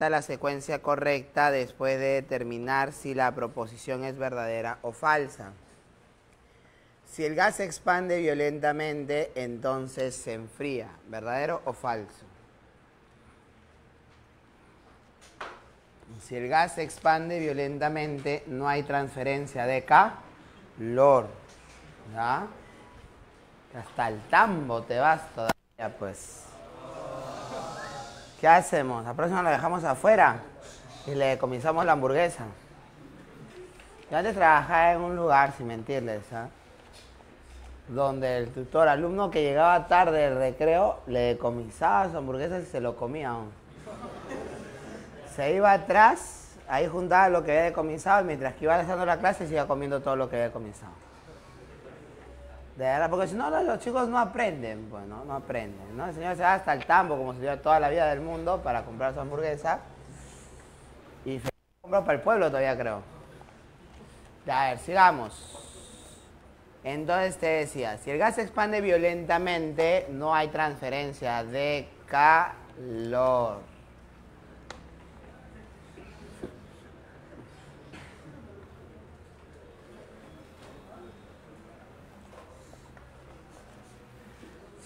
La secuencia correcta después de determinar si la proposición es verdadera o falsa. Si el gas se expande violentamente, entonces se enfría. ¿Verdadero o falso? Si el gas se expande violentamente, no hay transferencia de calor. ¿Ya? Hasta el tambo te vas todavía, pues. ¿Qué hacemos? La próxima la dejamos afuera y le decomisamos la hamburguesa. Yo antes trabajaba en un lugar, sin mentirles, donde el tutor, alumno que llegaba tarde del recreo, le decomisaba su hamburguesa y se lo comía aún. Se iba atrás, ahí juntaba lo que había decomisado y mientras que iba haciendo la clase se iba comiendo todo lo que había decomisado. De verdad, porque si no, los chicos no aprenden, pues, ¿no? No aprenden, ¿no? El señor se va hasta el tambo, como se lleva toda la vida del mundo, para comprar su hamburguesa. Y se compró para el pueblo todavía, creo. A ver, sigamos. Entonces te decía, si el gas se expande violentamente, no hay transferencia de calor.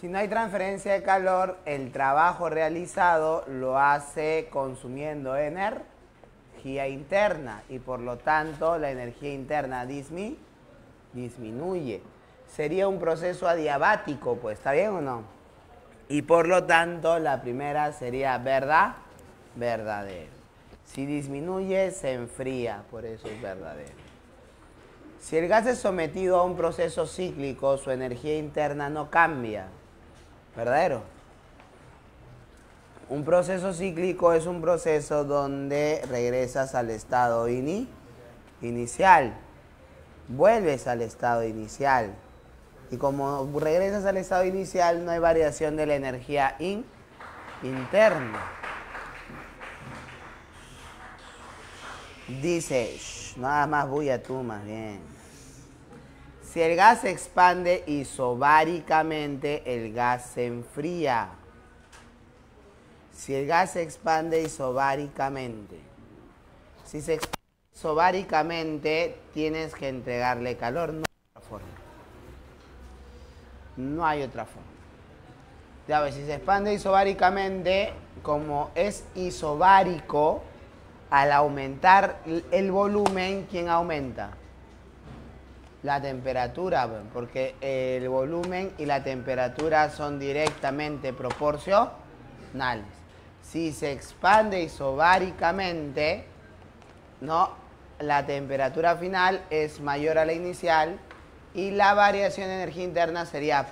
Si no hay transferencia de calor, el trabajo realizado lo hace consumiendo energía interna y por lo tanto la energía interna disminuye. Sería un proceso adiabático, pues, ¿está bien o no? Y por lo tanto la primera sería verdadero. Si disminuye, se enfría, por eso es verdadero. Si el gas es sometido a un proceso cíclico, su energía interna no cambia. ¿Verdadero? Un proceso cíclico es un proceso donde regresas al estado inicial. Vuelves al estado inicial. Y como regresas al estado inicial, no hay variación de la energía interna. Dice, nada más bulla tú, más bien. Si el gas se expande isobáricamente, el gas se enfría. Si el gas se expande isobáricamente. Si se expande isobáricamente, tienes que entregarle calor. No hay otra forma. No hay otra forma. Ya ves, si se expande isobáricamente, como es isobárico, al aumentar el volumen, ¿quién aumenta? La temperatura, porque el volumen y la temperatura son directamente proporcionales. Si se expande isobáricamente, ¿no? La temperatura final es mayor a la inicial y la variación de energía interna sería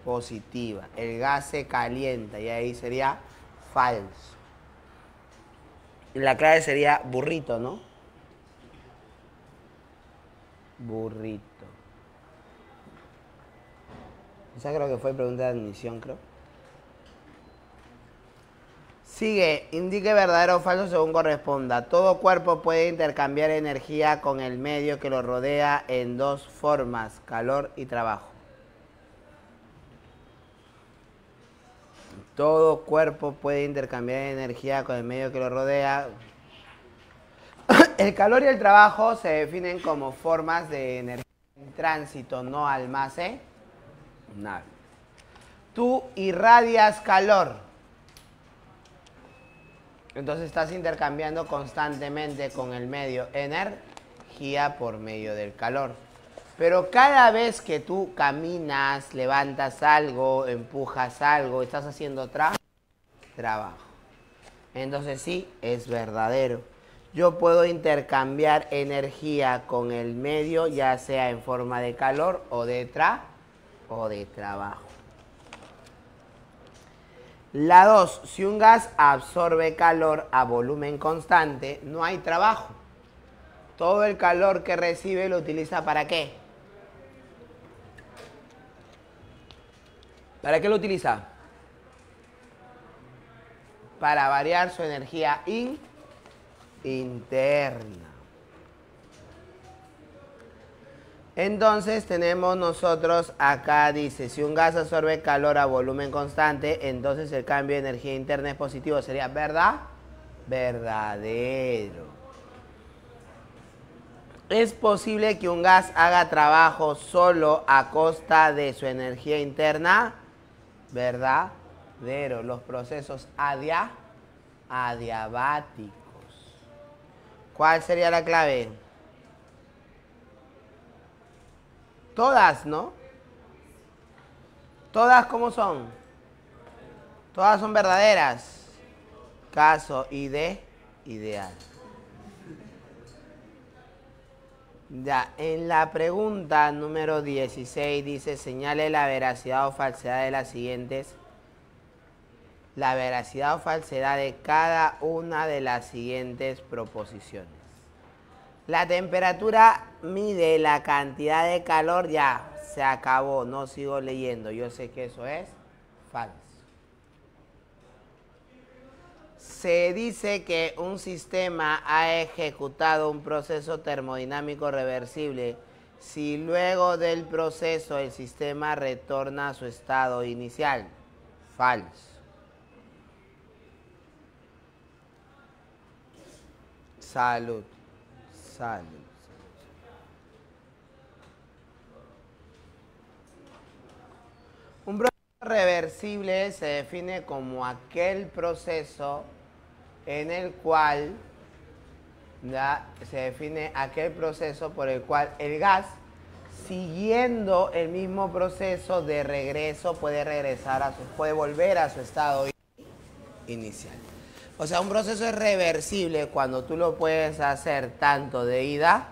positiva. El gas se calienta y ahí sería falso. Y la clave sería burrito, ¿no? Burrito. Esa creo que fue pregunta de admisión, creo. Sigue, indique verdadero o falso según corresponda. Todo cuerpo puede intercambiar energía con el medio que lo rodea en dos formas, calor y trabajo. Todo cuerpo puede intercambiar energía con el medio que lo rodea. El calor y el trabajo se definen como formas de energía en tránsito no almacenable. Tú irradias calor. Entonces estás intercambiando constantemente con el medio energía por medio del calor. Pero cada vez que tú caminas, levantas algo, empujas algo, estás haciendo trabajo. Entonces sí, es verdadero. Yo puedo intercambiar energía con el medio, ya sea en forma de calor o de trabajo. La 2. Si un gas absorbe calor a volumen constante, no hay trabajo. Todo el calor que recibe lo utiliza ¿para qué? ¿Para qué lo utiliza? Para variar su energía interna. Entonces tenemos nosotros acá, dice, si un gas absorbe calor a volumen constante, entonces el cambio de energía interna es positivo. ¿Sería verdad? verdadero. ¿Es posible que un gas haga trabajo solo a costa de su energía interna? Verdadero. Los procesos adiabáticos. ¿Cuál sería la clave? Todas, ¿no? ¿Todas cómo son? Todas son verdaderas. Caso ideal. Ya, en la pregunta número 16 dice, señale la veracidad o falsedad de las siguientes. La veracidad o falsedad de cada una de las siguientes proposiciones. La temperatura mide la cantidad de calor, ya, se acabó, no sigo leyendo. Yo sé que eso es falso. Se dice que un sistema ha ejecutado un proceso termodinámico reversible si luego del proceso el sistema retorna a su estado inicial. Falso. Salud. Salud. Un proceso reversible se define como aquel proceso en el cual se define aquel proceso por el cual el gas, siguiendo el mismo proceso de regreso, puede volver a su estado inicial. O sea, un proceso es reversible cuando tú lo puedes hacer tanto de ida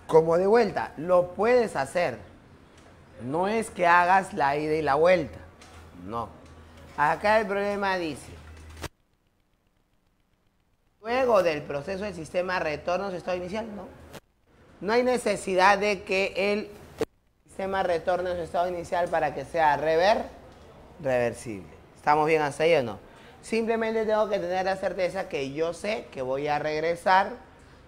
como de vuelta. Lo puedes hacer. No es que hagas la ida y la vuelta. No. Acá el problema dice, luego del proceso el sistema retorna a su estado inicial. No. No hay necesidad de que el sistema retorne a su estado inicial para que sea reversible. ¿Estamos bien hasta ahí o no? Simplemente tengo que tener la certeza que yo sé que voy a regresar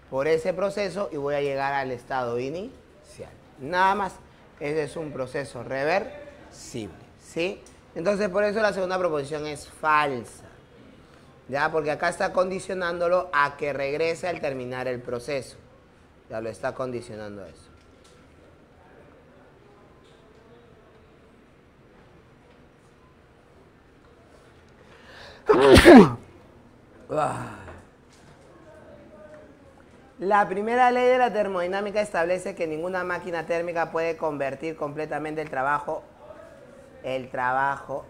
por ese proceso y voy a llegar al estado inicial. Nada más. Ese es un proceso reversible, ¿sí? Entonces, por eso la segunda proposición es falsa. ¿Ya? Porque acá está condicionándolo a que regrese al terminar el proceso. Ya lo está condicionando a eso. La primera ley de la termodinámica establece que ninguna máquina térmica puede convertir completamente el trabajo en trabajo,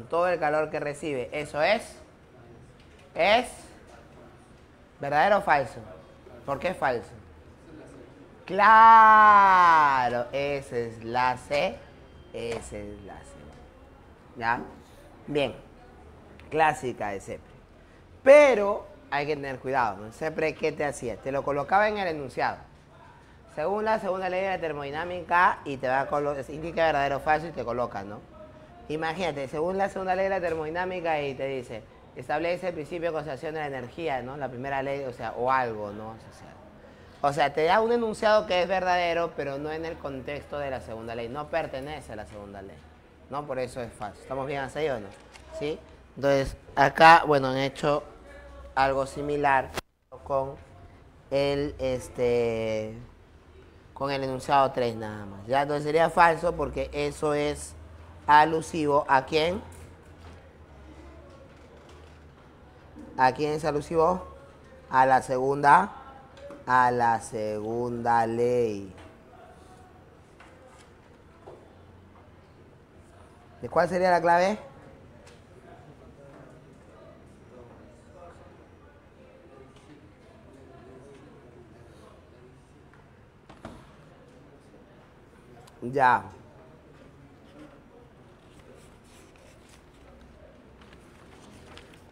todo el calor que recibe. ¿Eso es verdadero o falso? ¿Por qué es falso? Claro, esa es la C. ¿Ya? Bien, clásica de CEPRE. Pero hay que tener cuidado, ¿no? CEPRE, ¿qué te hacía? Te lo colocaba en el enunciado. Según la segunda ley de la termodinámica, y te va a indica verdadero o falso y te coloca, ¿no? Imagínate, según la segunda ley de la termodinámica, y te dice, establece el principio de conservación de la energía, ¿no? La primera ley, o sea, o algo, ¿no? O sea, te da un enunciado que es verdadero, pero no en el contexto de la segunda ley. No pertenece a la segunda ley, ¿no? Por eso es falso. ¿Estamos bien hasta ahí o no? ¿Sí? Entonces, acá, bueno, han hecho algo similar con el enunciado 3 nada más. ¿Ya? Entonces sería falso porque eso es alusivo ¿a quién? ¿A quién es alusivo? A la segunda ley. ¿De cuál sería la clave? Ya.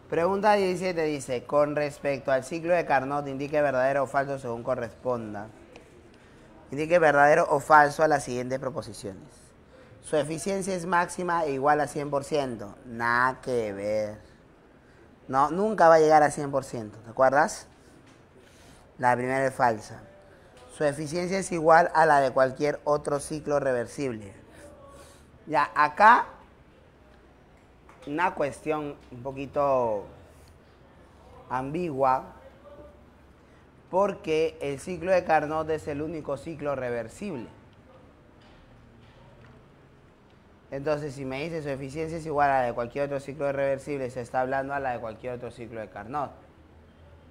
Pregunta 17 dice, con respecto al ciclo de Carnot, indique verdadero o falso según corresponda. Indique verdadero o falso a las siguientes proposiciones. Su eficiencia es máxima e igual a 100%. Nada que ver. No, nunca va a llegar a 100%. ¿Te acuerdas? La primera es falsa. Su eficiencia es igual a la de cualquier otro ciclo reversible. Ya, acá una cuestión un poquito ambigua, porque el ciclo de Carnot es el único ciclo reversible. Entonces, si me dice su eficiencia es igual a la de cualquier otro ciclo de reversible, se está hablando a la de cualquier otro ciclo de Carnot.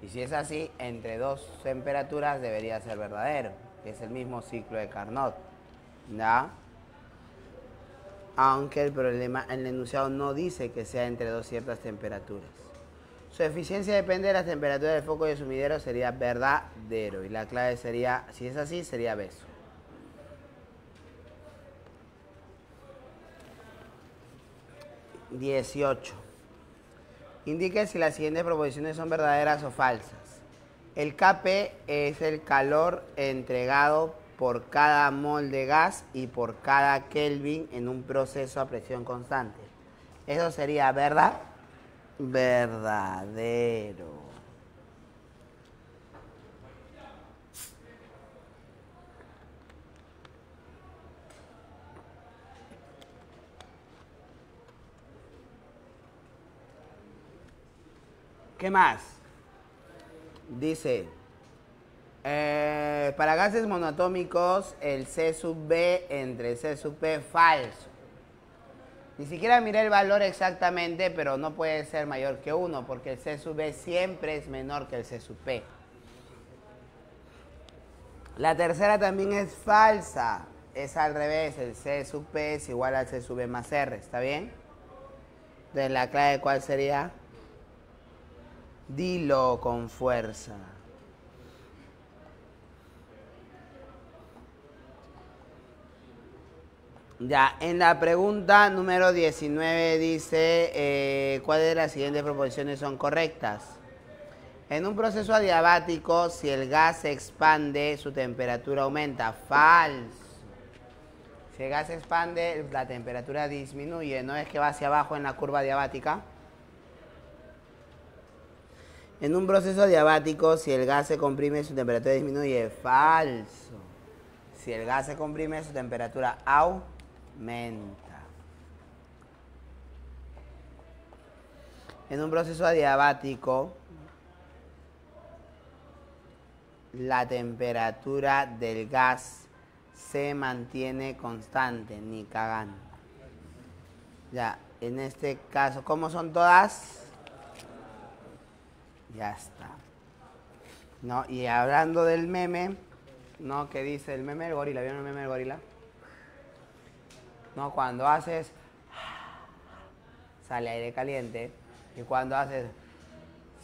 Y si es así, entre dos temperaturas debería ser verdadero, que es el mismo ciclo de Carnot. ¿Ya? Aunque el problema, el enunciado no dice que sea entre dos ciertas temperaturas. Su eficiencia depende de la temperatura del foco y el sumidero, sería verdadero. Y la clave sería, si es así, sería beso. (18) Indique si las siguientes proposiciones son verdaderas o falsas. El Kp es el calor entregado por cada mol de gas y por cada Kelvin en un proceso a presión constante. Eso sería verdad, verdadero. ¿Qué más? Dice, para gases monoatómicos, el C sub B entre C sub P falso. Ni siquiera miré el valor exactamente, pero no puede ser mayor que 1, porque el C sub B siempre es menor que el C sub P. La tercera también es falsa. Es al revés, el C sub P es igual al C sub B más R, ¿está bien? Entonces, ¿la clave cuál sería? Dilo con fuerza. Ya, en la pregunta número 19 dice, ¿cuáles de las siguientes proposiciones son correctas? En un proceso adiabático, si el gas se expande, su temperatura aumenta. Falso. Si el gas se expande, la temperatura disminuye. ¿No es que va hacia abajo en la curva adiabática? En un proceso adiabático, si el gas se comprime, su temperatura disminuye. Falso. Si el gas se comprime, su temperatura aumenta. En un proceso adiabático, la temperatura del gas se mantiene constante, ni cagando. Ya, en este caso, ¿cómo son todas? Ya está. No, y hablando del meme, ¿no? ¿Qué dice el meme del gorila? ¿Vieron el meme del gorila? No, cuando haces, sale aire caliente, y cuando haces,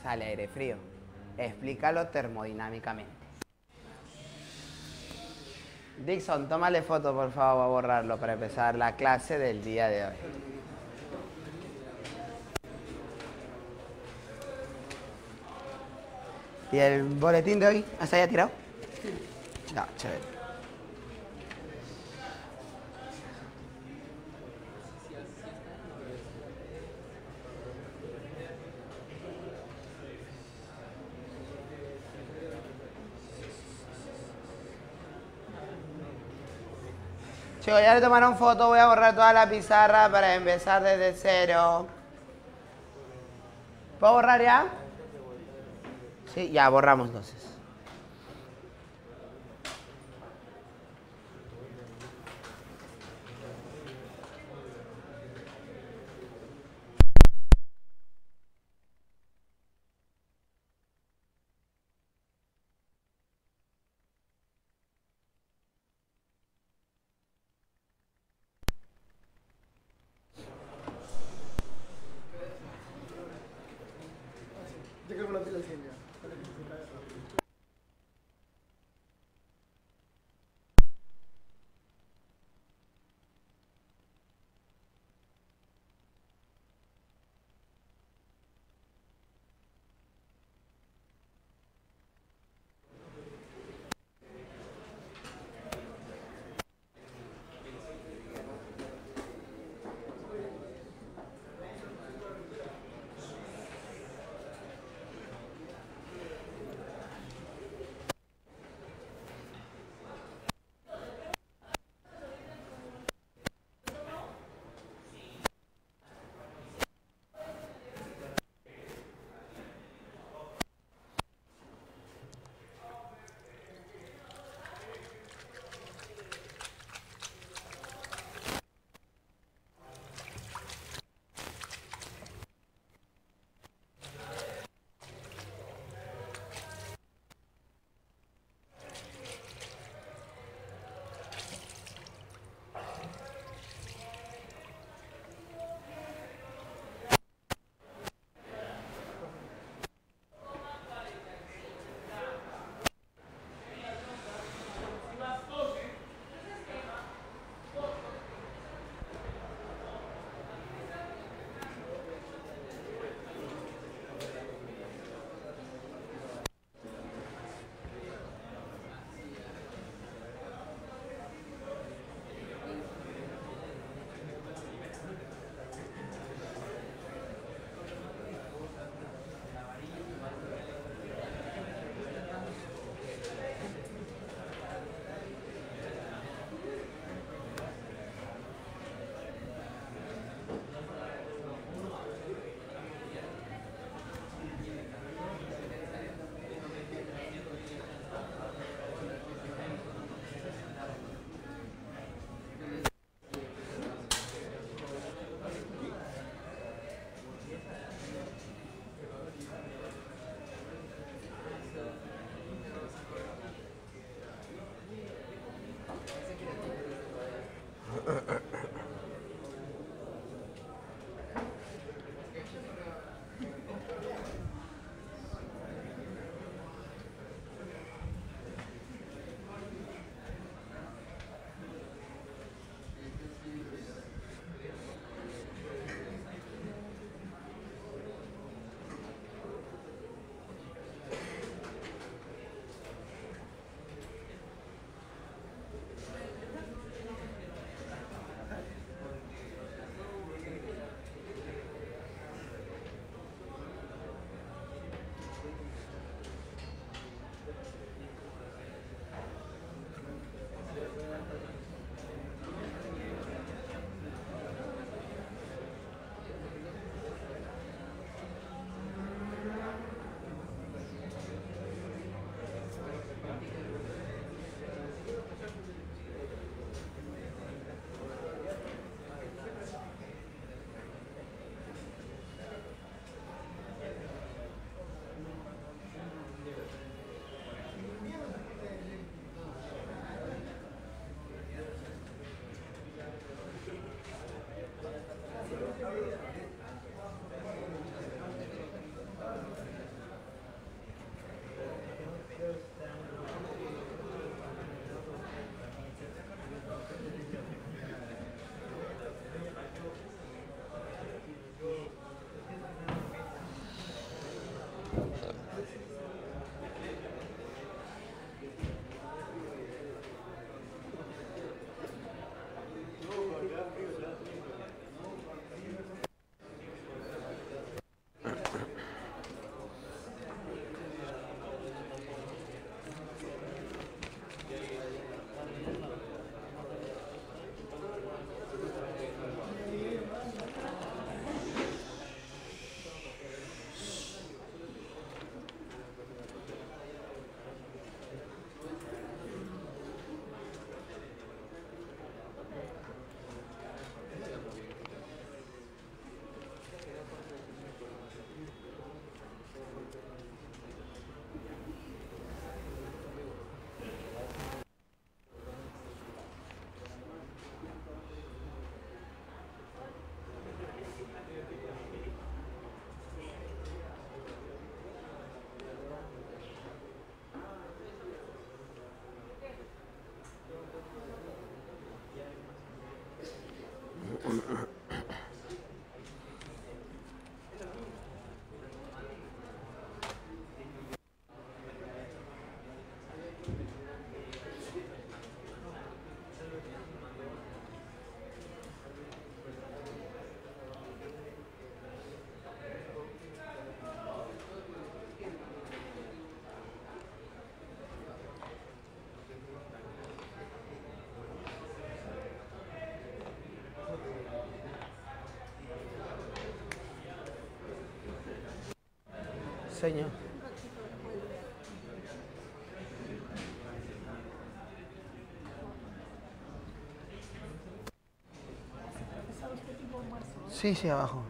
sale aire frío. Explícalo termodinámicamente. Dixon, tómale foto, por favor, voy a borrarlo para empezar la clase del día de hoy. ¿Y el boletín de hoy? ¿Hasta ya tirado? Sí. No, chévere. Chicos, ya le tomaron foto, voy a borrar toda la pizarra para empezar desde cero. ¿Puedo borrar ya? Sí, ya borramos entonces. señor. Sí, sí, abajo.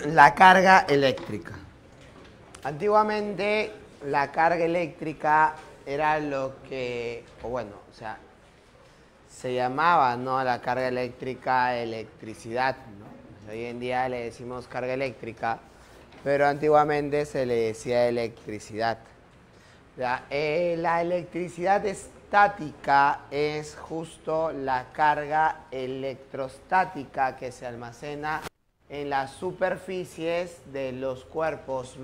La carga eléctrica. Antiguamente la carga eléctrica era lo que, se llamaba, ¿no?, la carga eléctrica electricidad, ¿no? Hoy en día le decimos carga eléctrica, pero antiguamente se le decía electricidad. La electricidad estática es justo la carga electrostática que se almacena en las superficies de los cuerpos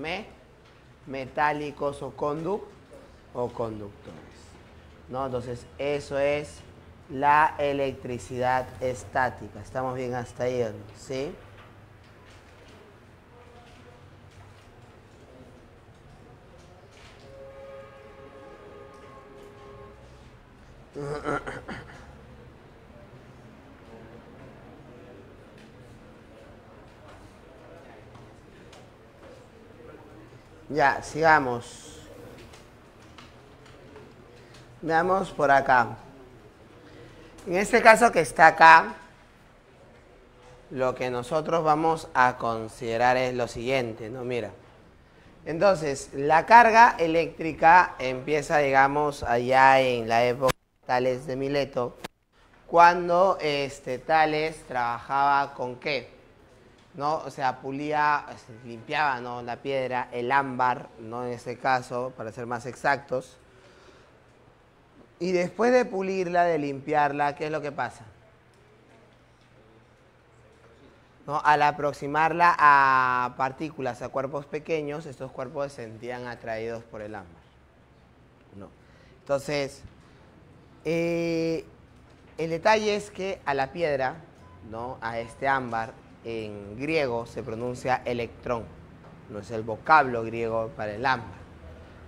metálicos o conductores, ¿no? Entonces, eso es la electricidad estática. ¿Estamos bien hasta ahí, ¿no? ¿Sí? Ya, sigamos. Veamos por acá. En este caso que está acá, lo que nosotros vamos a considerar es lo siguiente, ¿no? Mira. Entonces, la carga eléctrica empieza, digamos, allá en la época de Tales de Mileto, cuando Tales trabajaba con ¿qué? ¿No? O sea, pulía, limpiaba, ¿no?, la piedra, el ámbar, ¿no?, en este caso, para ser más exactos. Y después de pulirla, de limpiarla, ¿qué es lo que pasa? ¿No? Al aproximarla a partículas, a cuerpos pequeños, estos cuerpos se sentían atraídos por el ámbar, ¿no? Entonces, el detalle es que a la piedra, ¿no?, a este ámbar, en griego se pronuncia electrón, no es el vocablo griego para el ámbar,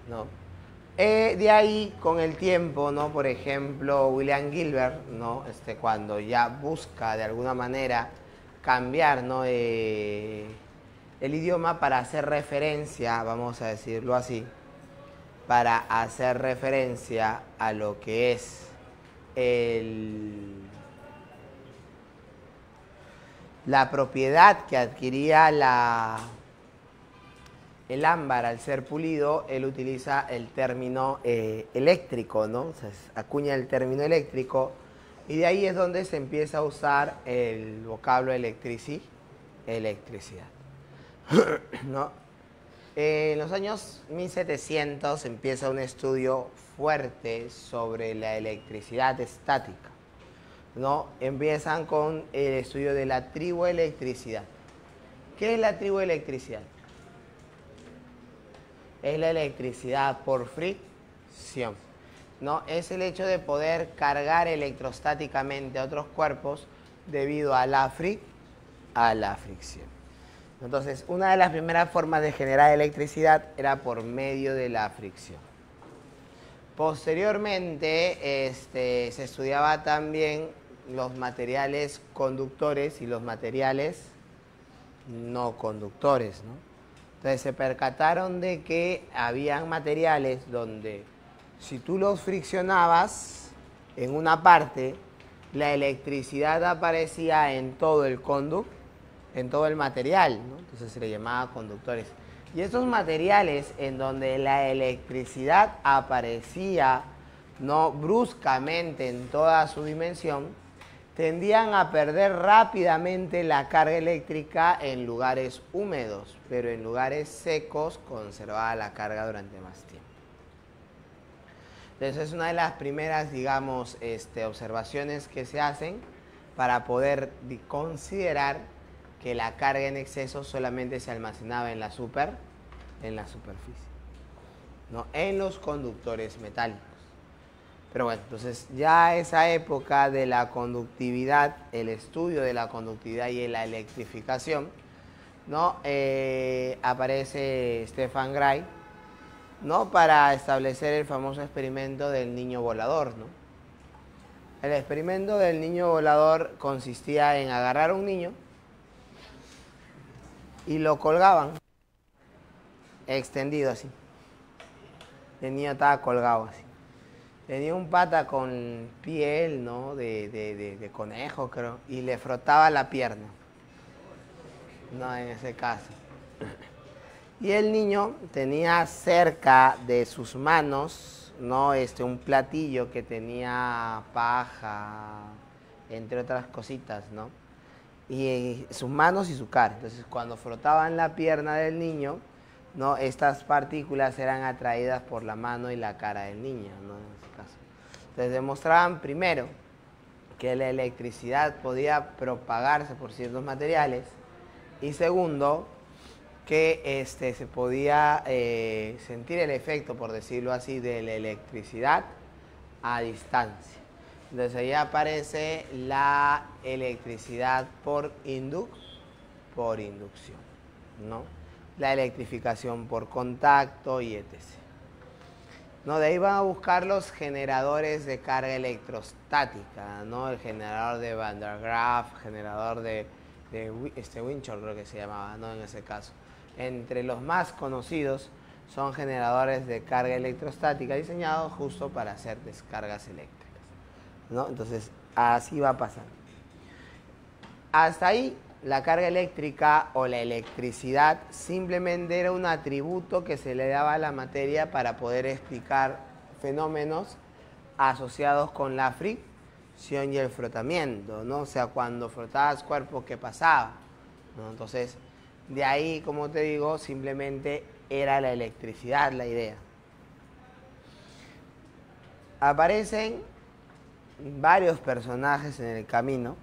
¿no? De ahí, con el tiempo, ¿no?, por ejemplo, William Gilbert, ¿no?, cuando ya busca de alguna manera cambiar, ¿no?, el idioma para hacer referencia, vamos a decirlo así, para hacer referencia a lo que es la propiedad que adquiría el ámbar al ser pulido. Él utiliza el término eléctrico, ¿no? O sea, acuña el término eléctrico, y de ahí es donde se empieza a usar el vocablo electricidad, ¿no? En los años 1700 empieza un estudio fuerte sobre la electricidad estática, ¿no? Empiezan con el estudio de la triboelectricidad. ¿Qué es la triboelectricidad? Es la electricidad por fricción, ¿no? Es el hecho de poder cargar electrostáticamente a otros cuerpos debido a la fricción. Entonces, una de las primeras formas de generar electricidad era por medio de la fricción. Posteriormente, se estudiaba también los materiales conductores y los materiales no conductores, ¿no? Entonces se percataron de que habían materiales donde si tú los friccionabas en una parte, la electricidad aparecía en todo el conducto, en todo el material, ¿no? Entonces se le llamaba conductores. Y estos materiales en donde la electricidad aparecía, ¿no?, bruscamente en toda su dimensión, tendían a perder rápidamente la carga eléctrica en lugares húmedos, pero en lugares secos conservaba la carga durante más tiempo. Entonces es una de las primeras, digamos, observaciones que se hacen para poder considerar que la carga en exceso solamente se almacenaba en la superficie, ¿no?, en los conductores metálicos. Pero bueno, entonces ya esa época de la conductividad, el estudio de la conductividad y la electrificación, ¿no?, aparece Stefan Gray, ¿no?, para establecer el famoso experimento del niño volador, ¿no? El experimento del niño volador consistía en agarrar a un niño y lo colgaban extendido así. El niño estaba colgado así. Tenía un pata con piel, ¿no?, de conejo, creo, y le frotaba la pierna. No, en ese caso. Y el niño tenía cerca de sus manos, ¿no?, un platillo que tenía paja, entre otras cositas, ¿no? Y sus manos y su cara. Entonces, cuando frotaban la pierna del niño, ¿no?, estas partículas eran atraídas por la mano y la cara del niño, ¿no?, en ese caso. Entonces demostraban primero que la electricidad podía propagarse por ciertos materiales, y segundo, que se podía sentir el efecto, por decirlo así, de la electricidad a distancia. Entonces ahí aparece la electricidad por inducción, ¿no?, la electrificación por contacto y etc. ¿No? De ahí van a buscar los generadores de carga electrostática, ¿no? El generador de Van der Graaf, generador de Winchell, creo que se llamaba, ¿no?, en ese caso. Entre los más conocidos son generadores de carga electrostática diseñados justo para hacer descargas eléctricas, ¿no? Entonces, así va a pasar. Hasta ahí, la carga eléctrica o la electricidad simplemente era un atributo que se le daba a la materia para poder explicar fenómenos asociados con la fricción y el frotamiento, ¿no? O sea, cuando frotabas cuerpos, ¿qué pasaba?, ¿no? Entonces, de ahí, como te digo, simplemente era la electricidad la idea. Aparecen varios personajes en el camino,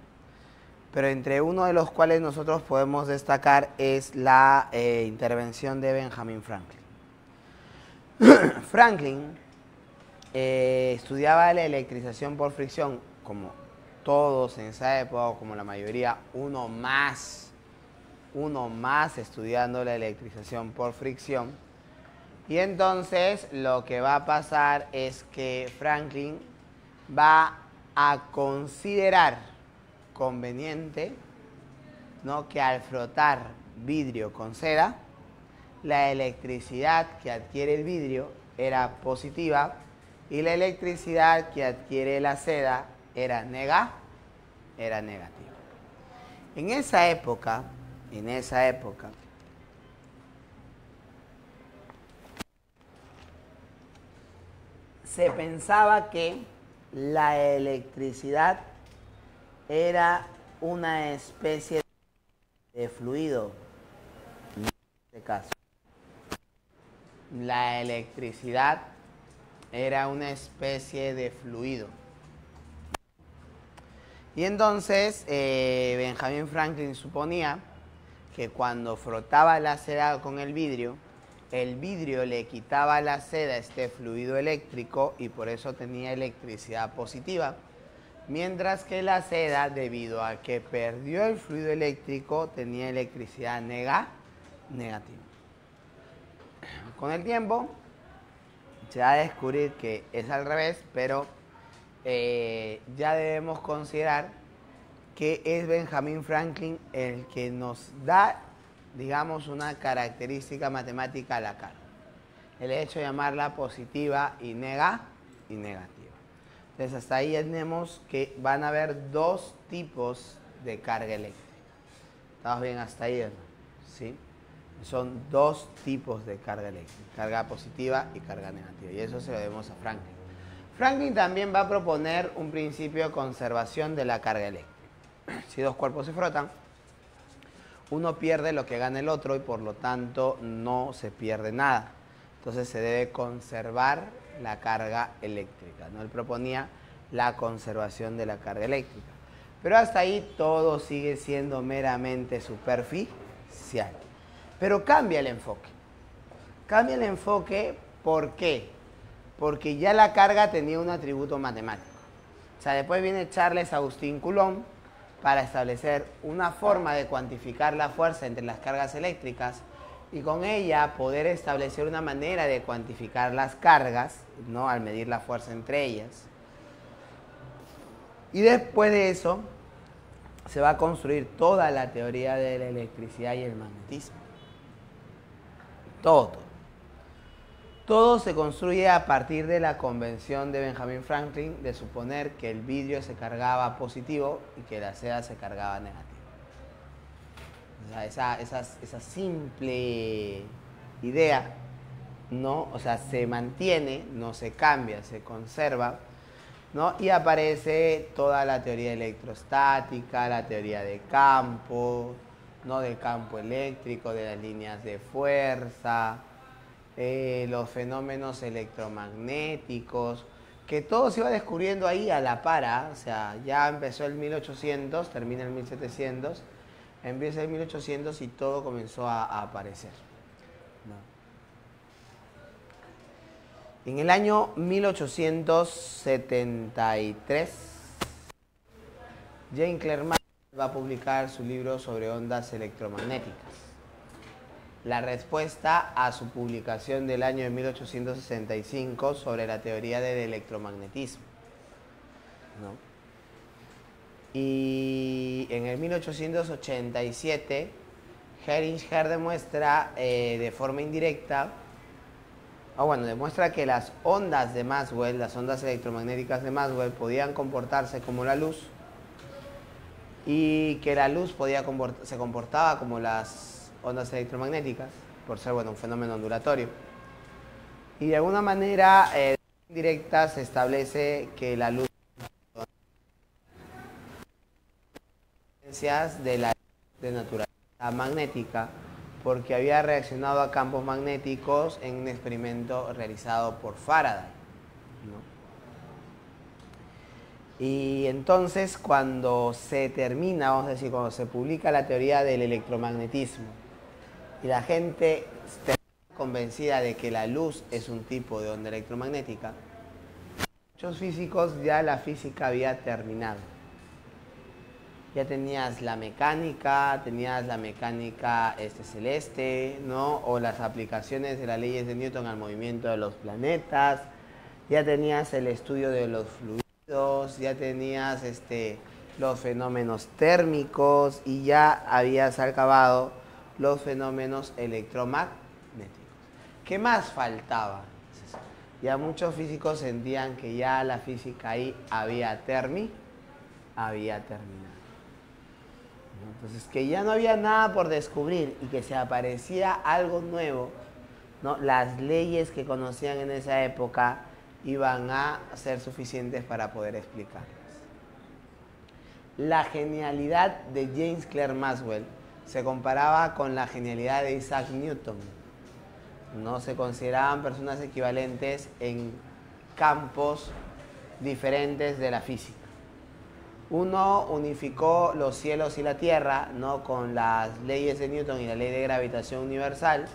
pero entre uno de los cuales nosotros podemos destacar es la intervención de Benjamin Franklin. Franklin estudiaba la electrización por fricción, como todos en esa época, o como la mayoría, uno más estudiando la electrización por fricción. Y entonces lo que va a pasar es que Franklin va a considerar conveniente, ¿no?, que al frotar vidrio con seda, la electricidad que adquiere el vidrio era positiva y la electricidad que adquiere la seda era negativa. En esa época, se pensaba que la electricidad era una especie de fluido. En este caso, la electricidad era una especie de fluido. Y entonces Benjamin Franklin suponía que cuando frotaba la seda con el vidrio le quitaba a la seda este fluido eléctrico y por eso tenía electricidad positiva, mientras que la seda, debido a que perdió el fluido eléctrico, tenía electricidad negativa. Con el tiempo se va a descubrir que es al revés, pero ya debemos considerar que es Benjamin Franklin el que nos da, digamos, una característica matemática a la carga. El hecho de llamarla positiva y negativa. Entonces hasta ahí tenemos que van a haber dos tipos de carga eléctrica. ¿Estamos bien hasta ahí, hermano? ¿Sí? Son dos tipos de carga eléctrica, carga positiva y carga negativa. Y eso se lo debemos a Franklin. Franklin también va a proponer un principio de conservación de la carga eléctrica. Si dos cuerpos se frotan, uno pierde lo que gana el otro y por lo tanto no se pierde nada. Entonces se debe conservar la carga eléctrica, ¿no? Él proponía la conservación de la carga eléctrica. Pero hasta ahí todo sigue siendo meramente superficial. Pero cambia el enfoque. Cambia el enfoque, ¿por qué? Porque ya la carga tenía un atributo matemático. O sea, después viene Charles Agustín Coulomb para establecer una forma de cuantificar la fuerza entre las cargas eléctricas y con ella poder establecer una manera de cuantificar las cargas, ¿no? Al medir la fuerza entre ellas. Y después de eso se va a construir toda la teoría de la electricidad y el magnetismo. Todo se construye a partir de la convención de Benjamin Franklin de suponer que el vidrio se cargaba positivo y que la seda se cargaba negativo. O sea, esa simple idea, ¿no? O sea, se mantiene, no se cambia, se conserva, ¿no? Y aparece toda la teoría electrostática, la teoría de campo, ¿no? Del campo eléctrico, de las líneas de fuerza, los fenómenos electromagnéticos, que todo se iba descubriendo ahí a la par. O sea, ya empezó el 1800, termina el 1700, empieza el 1800 y todo comenzó a aparecer, ¿no? En el año 1873, Jane Clermont va a publicar su libro sobre ondas electromagnéticas. La respuesta a su publicación del año de 1865 sobre la teoría del electromagnetismo, ¿no? Y en el 1887, Heringer demuestra de forma indirecta, demuestra que las ondas de Maxwell, las ondas electromagnéticas de Maxwell, podían comportarse como la luz y que la luz se comportaba como las ondas electromagnéticas, por ser un fenómeno ondulatorio. Y de alguna manera indirecta se establece que la luz de naturaleza magnética, porque había reaccionado a campos magnéticos en un experimento realizado por Faraday, ¿no? Y entonces cuando se termina, vamos a decir, cuando se publica la teoría del electromagnetismo y la gente está convencida de que la luz es un tipo de onda electromagnética, muchos físicos ya la física había terminado. Ya tenías la mecánica celeste, ¿no? O las aplicaciones de las leyes de Newton al movimiento de los planetas, ya tenías el estudio de los fluidos, ya tenías los fenómenos térmicos y ya habías acabado los fenómenos electromagnéticos. ¿Qué más faltaba? Ya muchos físicos sentían que ya la física ahí había terminado. Entonces, que ya no había nada por descubrir y que se aparecía algo nuevo, ¿no? Las leyes que conocían en esa época iban a ser suficientes para poder explicarlas. La genialidad de James Clerk Maxwell se comparaba con la genialidad de Isaac Newton. No se consideraban personas equivalentes en campos diferentes de la física. Uno unificó los cielos y la tierra, ¿no? Con las leyes de Newton y la ley de gravitación universal,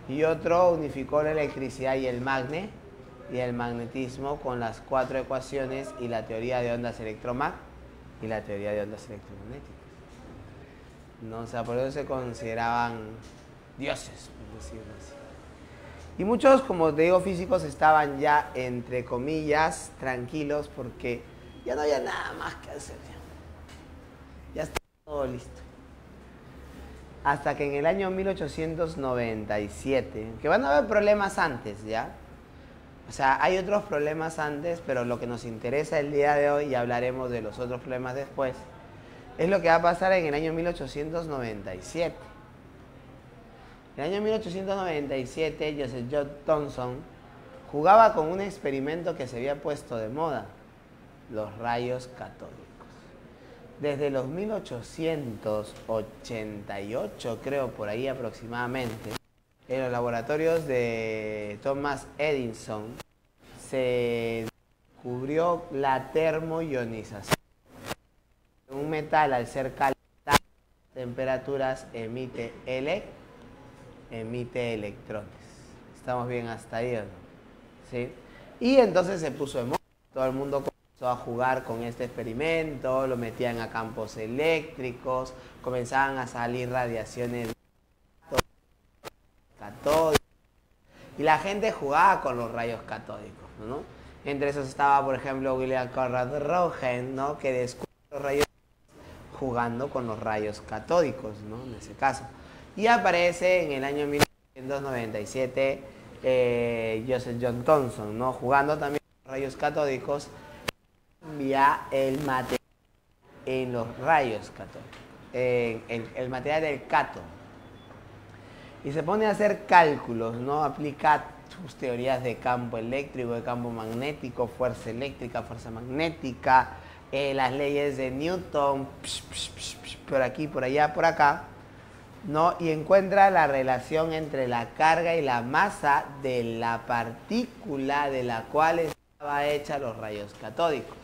y otro unificó la electricidad y el magnetismo con las 4 ecuaciones y la teoría de ondas electromagnéticas. ¿No? O sea, por eso se consideraban dioses, por decirlo así. Y muchos, como te digo, físicos estaban ya, entre comillas, tranquilos porque ya no había nada más que hacer. Ya estaba todo listo. Hasta que en el año 1897, que van a haber problemas antes, ¿ya? O sea, hay otros problemas antes, pero lo que nos interesa el día de hoy, y hablaremos de los otros problemas después, es lo que va a pasar en el año 1897. En el año 1897, Joseph John Thomson jugaba con un experimento que se había puesto de moda, los rayos catódicos. Desde los 1888, creo, por ahí aproximadamente, en los laboratorios de Thomas Edison se descubrió la termoionización. Un metal, al ser calentado a temperaturas, emite electrones. ¿Estamos bien hasta ahí o no? ¿Sí? Y entonces se puso de moda. Todo el mundo comenzó a jugar con este experimento, lo metían a campos eléctricos, comenzaban a salir radiaciones catódicas, y la gente jugaba con los rayos catódicos, ¿no? Entre esos estaba, por ejemplo, William Conrad Röntgen, ¿no? Que descubrió los rayos jugando con los rayos catódicos, ¿no? En ese caso. Y aparece en el año 1997 Joseph John Thomson, ¿no? Jugando también con rayos catódicos, cambia el material en los rayos catódicos, el material del cátodo. Y se pone a hacer cálculos, ¿no? Aplica sus teorías de campo eléctrico, de campo magnético, fuerza eléctrica, fuerza magnética, las leyes de Newton, por aquí, por allá, por acá, ¿no? Y encuentra la relación entre la carga y la masa de la partícula de la cual estaba hecha los rayos catódicos.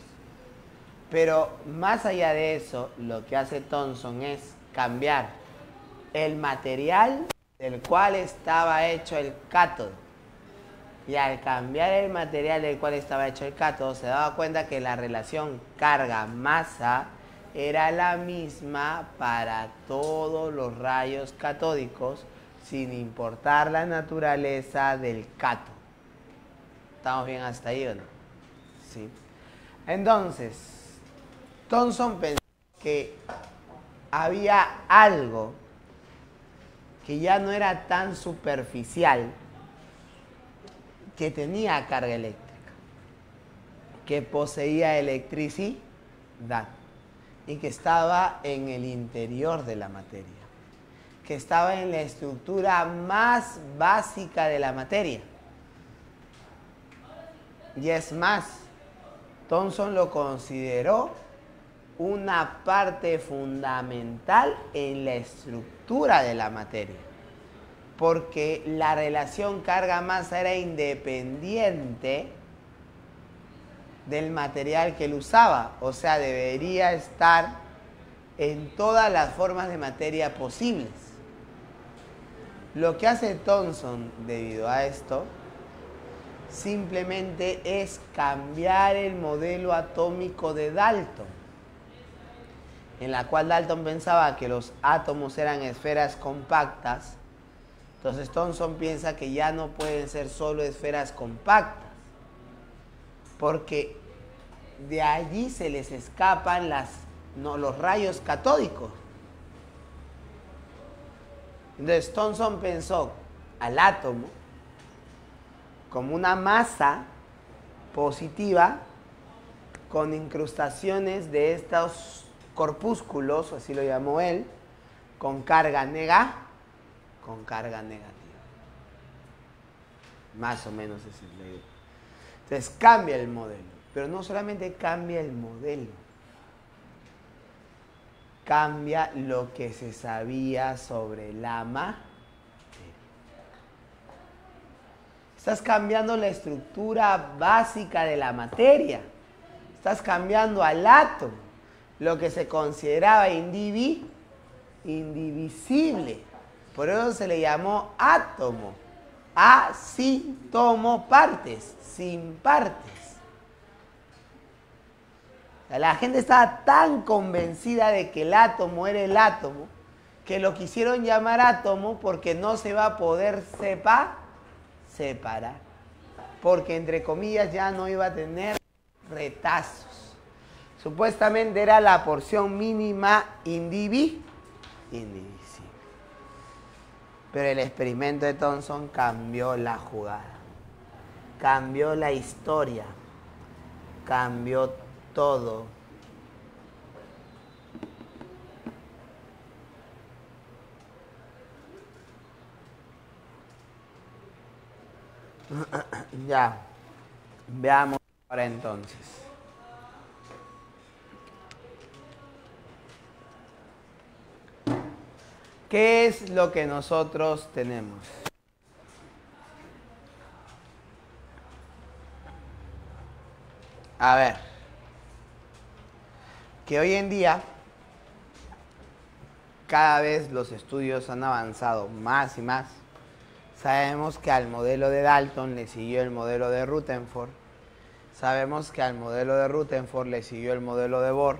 Pero más allá de eso, lo que hace Thomson es cambiar el material del cual estaba hecho el cátodo. Y al cambiar el material del cual estaba hecho el cátodo, se daba cuenta que la relación carga-masa era la misma para todos los rayos catódicos, sin importar la naturaleza del cátodo. ¿Estamos bien hasta ahí o no? Sí. Entonces, Thomson pensó que había algo que ya no era tan superficial, que tenía carga eléctrica, que poseía electricidad y que estaba en el interior de la materia, que estaba en la estructura más básica de la materia. Y es más, Thomson lo consideró una parte fundamental en la estructura de la materia, porque la relación carga-masa era independiente del material que él usaba, o sea, debería estar en todas las formas de materia posibles. Lo que hace Thomson debido a esto simplemente es cambiar el modelo atómico de Dalton, en la cual Dalton pensaba que los átomos eran esferas compactas. Entonces Thomson piensa que ya no pueden ser solo esferas compactas, porque de allí se les escapan los rayos catódicos. Entonces Thomson pensó al átomo como una masa positiva con incrustaciones de estos corpúsculos, así lo llamó él, con carga negativa. Más o menos esa es la idea. Entonces cambia el modelo, pero no solamente cambia el modelo, cambia lo que se sabía sobre la materia. Estás cambiando la estructura básica de la materia. Estás cambiando al átomo, lo que se consideraba indivisible. Por eso se le llamó átomo. Asítomo, partes, sin partes. La gente estaba tan convencida de que el átomo era el átomo, que lo quisieron llamar átomo porque no se va a poder separar. Porque, entre comillas, ya no iba a tener retazos. Supuestamente era la porción mínima indivisible. Pero el experimento de Thomson cambió la jugada, cambió la historia, cambió todo. Ya, veamos ahora entonces. ¿Qué es lo que nosotros tenemos? A ver, que hoy en día cada vez los estudios han avanzado más y más. Sabemos que al modelo de Dalton le siguió el modelo de Rutherford. Sabemos que al modelo de Rutherford le siguió el modelo de Bohr.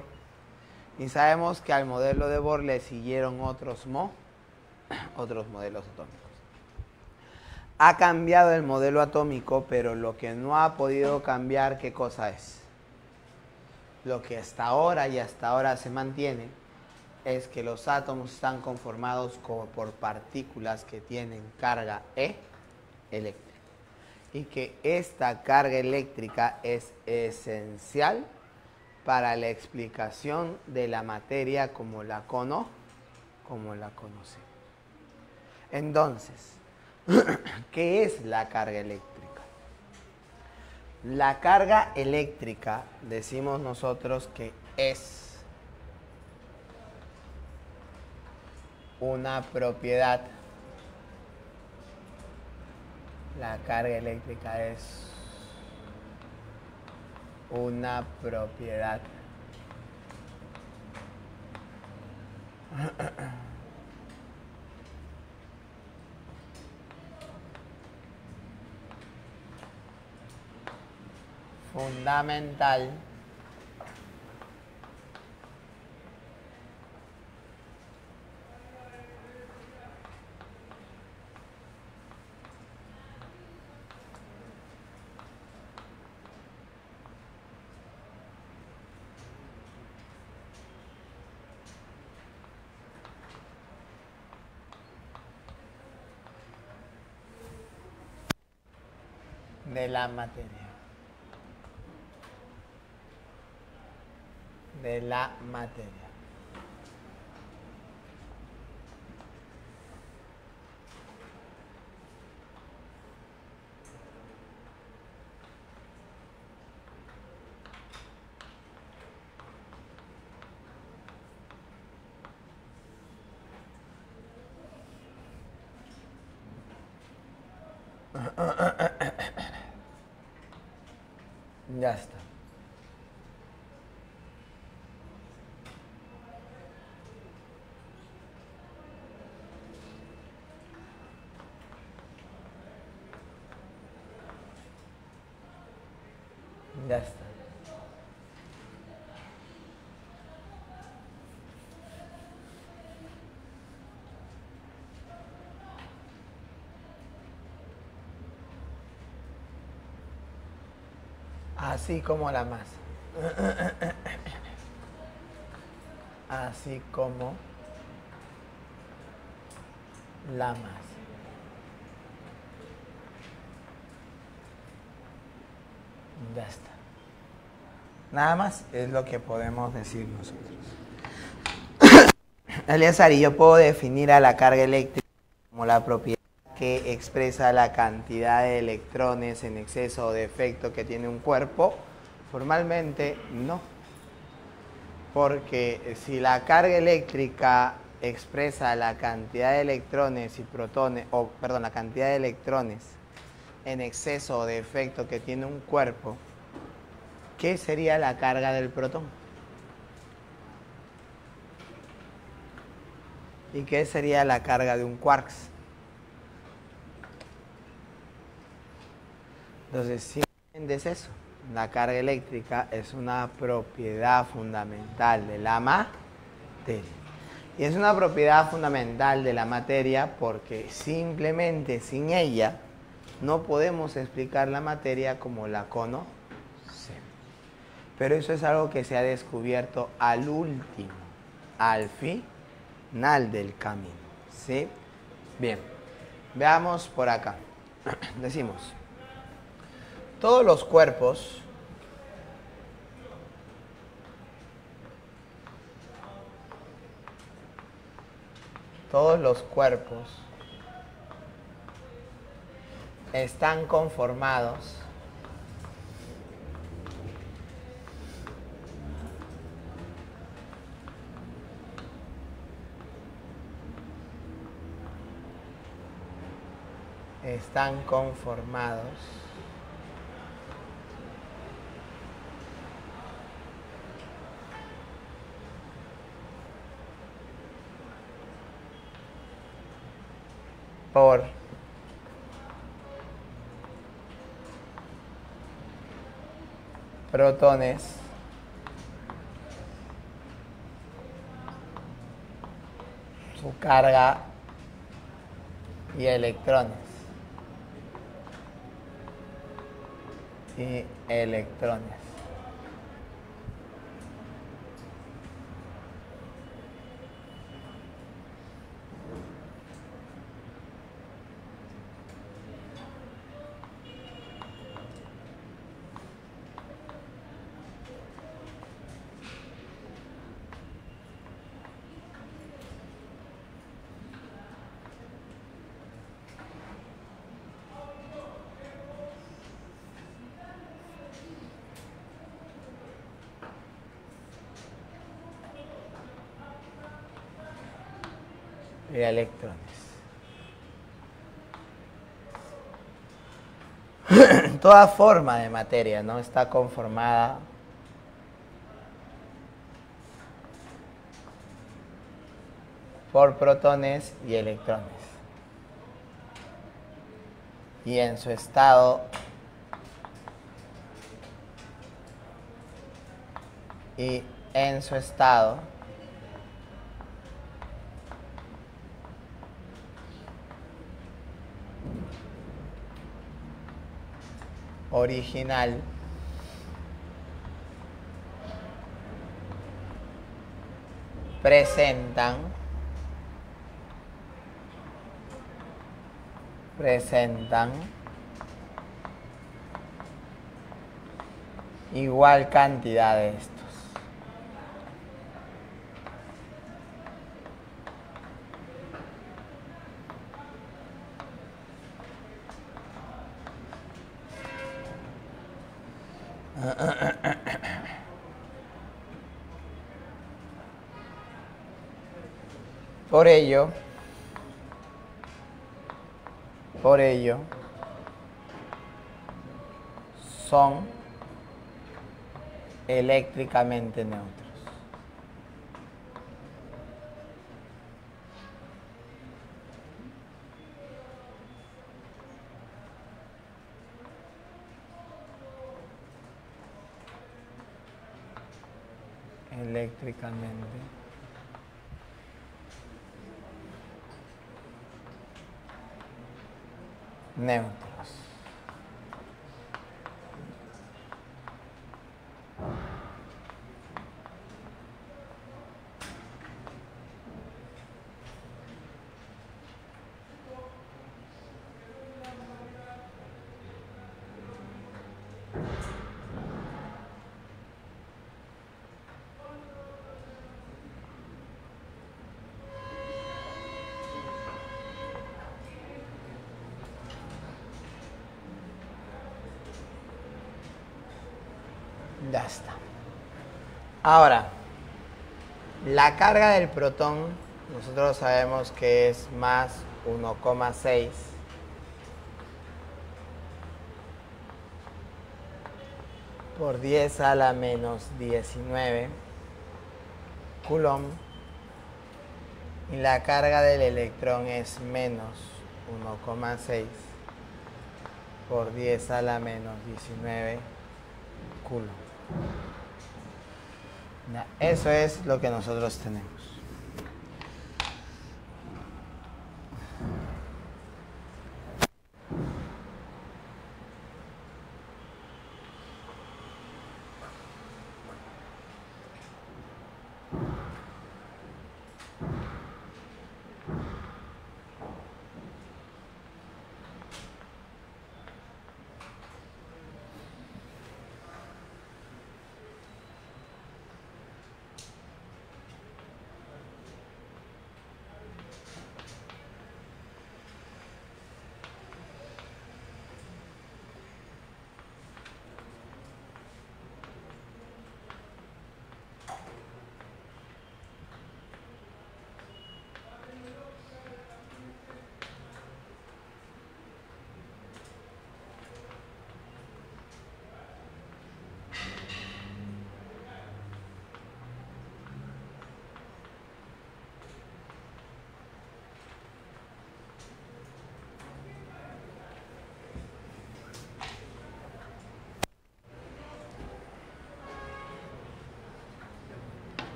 Y sabemos que al modelo de Bohr le siguieron otros modelos atómicos. Ha cambiado el modelo atómico, pero lo que no ha podido cambiar, ¿qué cosa es? Lo que hasta ahora se mantiene es que los átomos están conformados por partículas que tienen carga eléctrica. Y que esta carga eléctrica es esencial para la explicación de la materia como la conocemos. Entonces, ¿qué es la carga eléctrica? La carga eléctrica, decimos nosotros que es una propiedad. La carga eléctrica es una propiedad. Fundamental de la materia. De la materia. Ya está. Ya está. Así como la masa. Así como la masa. Ya está. Nada más es lo que podemos decir nosotros. Eleazar, y yo puedo definir a la carga eléctrica como la propiedad que expresa la cantidad de electrones en exceso o defecto que tiene un cuerpo. Formalmente no, porque si la carga eléctrica expresa la cantidad de electrones y protones, la cantidad de electrones en exceso o defecto que tiene un cuerpo, ¿qué sería la carga del protón? ¿Y qué sería la carga de un quarks? Entonces, simplemente es eso. La carga eléctrica es una propiedad fundamental de la materia. Y es una propiedad fundamental de la materia porque simplemente sin ella no podemos explicar la materia como la conocemos. Pero eso es algo que se ha descubierto al último, al final del camino. ¿Sí? Bien, veamos por acá. Decimos, todos los cuerpos están conformados por protones su carga y electrones. Y electrones. Toda forma de materia, ¿no?, está conformada por protones y electrones. Y en su estado original presentan igual cantidad de estos. Por ello, son eléctricamente neutros. Eléctricamente neutros. Ya está. Ahora, la carga del protón, nosotros sabemos que es más 1,6 por 10 a la menos 19 coulomb. Y la carga del electrón es menos 1,6 por 10 a la menos 19 coulomb. Eso es lo que nosotros tenemos.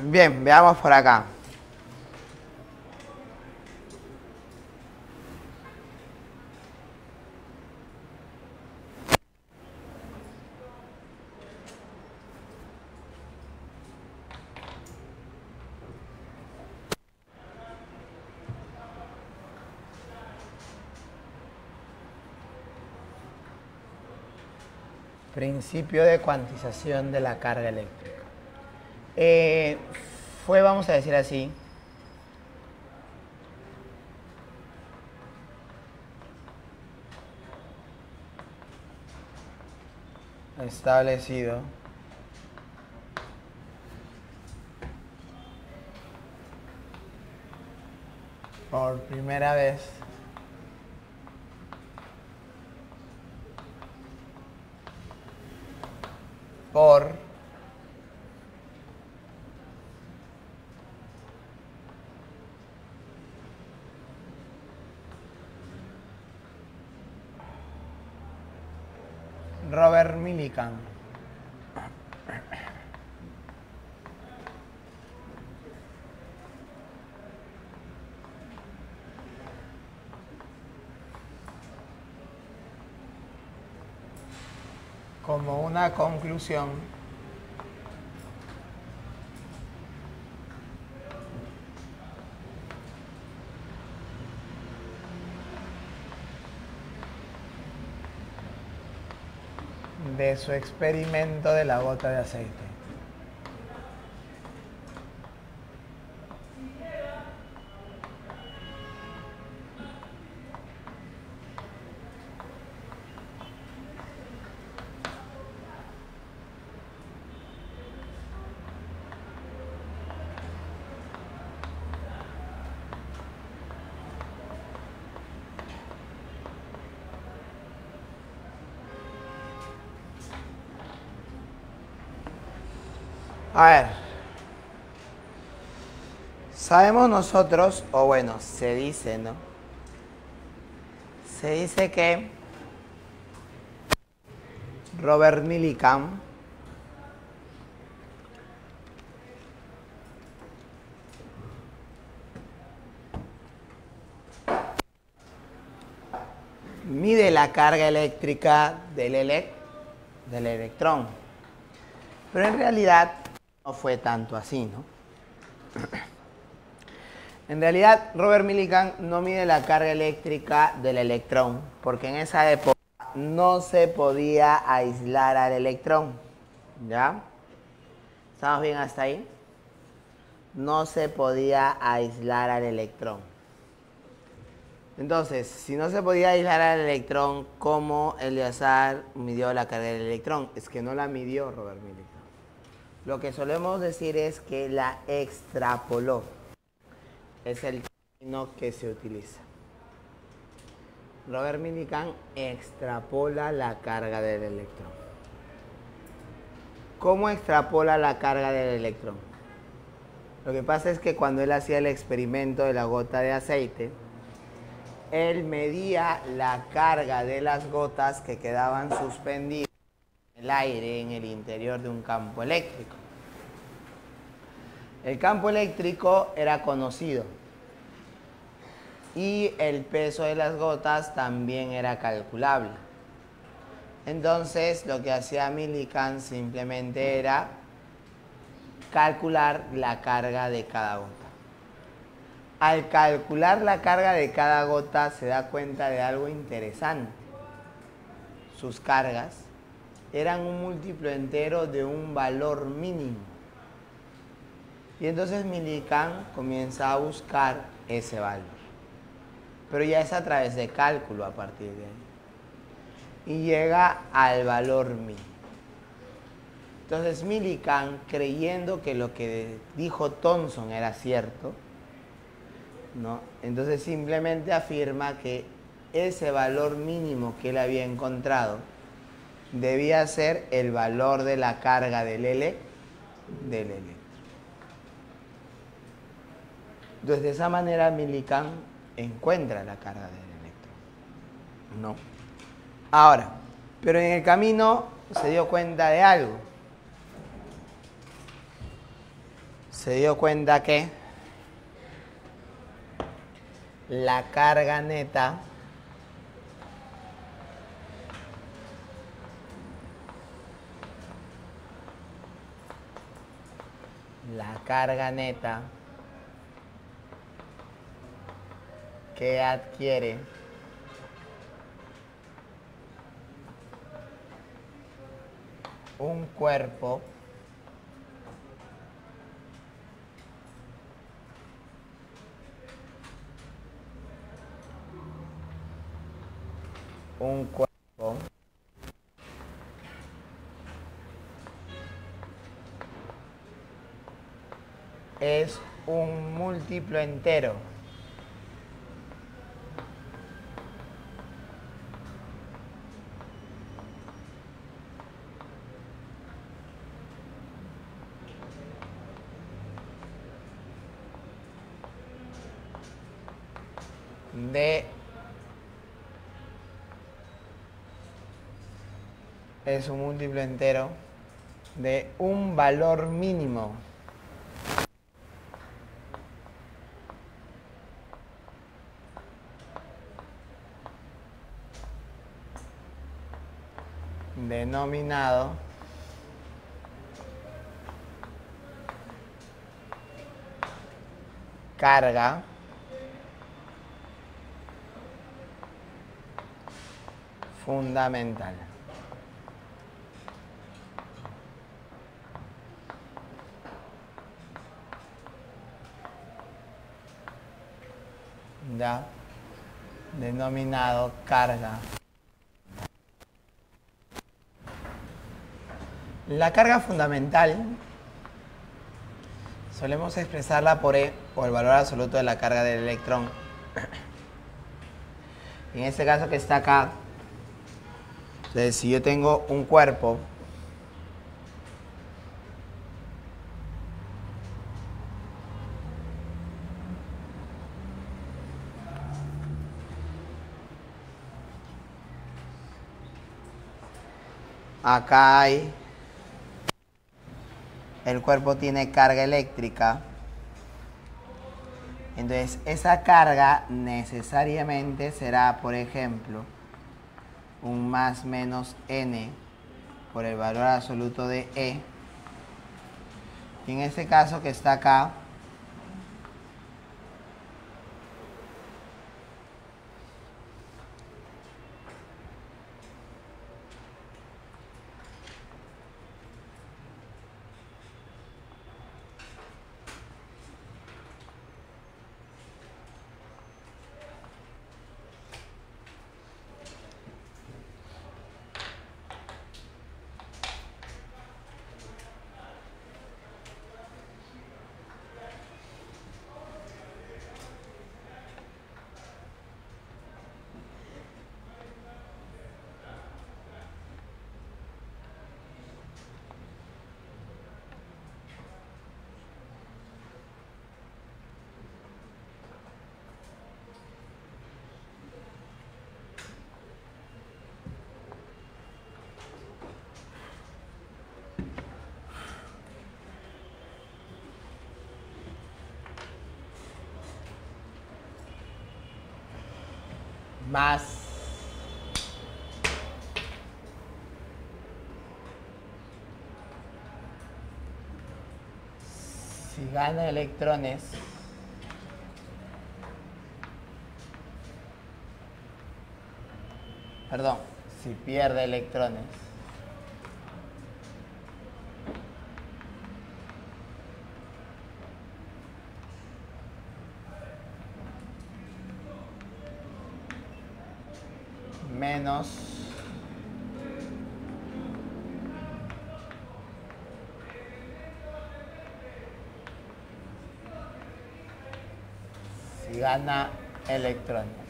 Bien, veamos por acá. Principio de cuantización de la carga eléctrica. Fue, vamos a decir así, establecido por primera vez por Robert Millikan. Como una conclusión de su experimento de la gota de aceite. A ver, sabemos nosotros, o bueno, se dice, ¿no? Se dice que Robert Millikan mide la carga eléctrica del electrón. Pero en realidad no fue tanto así, ¿no? En realidad, Robert Millikan no mide la carga eléctrica del electrón, porque en esa época no se podía aislar al electrón. ¿Ya? ¿Estamos bien hasta ahí? No se podía aislar al electrón. Entonces, si no se podía aislar al electrón, ¿cómo Eleazar midió la carga del electrón? Es que no la midió Robert Millikan. Lo que solemos decir es que la extrapoló. Es el término que se utiliza. Robert Millikan extrapola la carga del electrón. ¿Cómo extrapola la carga del electrón? Lo que pasa es que cuando él hacía el experimento de la gota de aceite, él medía la carga de las gotas que quedaban suspendidas en el aire en el interior de un campo eléctrico. El campo eléctrico era conocido y el peso de las gotas también era calculable. Entonces, lo que hacía Millikan simplemente era calcular la carga de cada gota. Al calcular la carga de cada gota se da cuenta de algo interesante. Sus cargas eran un múltiplo entero de un valor mínimo. Y entonces Millikan comienza a buscar ese valor. Pero ya es a través de cálculo a partir de ahí. Y llega al valor mínimo. Entonces Millikan, creyendo que lo que dijo Thomson era cierto, ¿no? Entonces simplemente afirma que ese valor mínimo que él había encontrado debía ser el valor de la carga del electrón. Entonces de esa manera Millikan encuentra la carga del electrón, ¿no? Ahora, pero en el camino se dio cuenta de algo. Se dio cuenta que la carga neta que adquiere un cuerpo es un múltiplo entero de un valor mínimo denominado carga fundamental. ¿Ya? Denominado carga. La carga fundamental solemos expresarla por E, o el valor absoluto de la carga del electrón. En este caso que está acá, entonces si yo tengo un cuerpo acá el cuerpo tiene carga eléctrica, entonces esa carga necesariamente será, por ejemplo, un más menos n por el valor absoluto de E. Y en este caso que está acá, más si gana electrones perdón, si pierde electrones menos si gana electrones.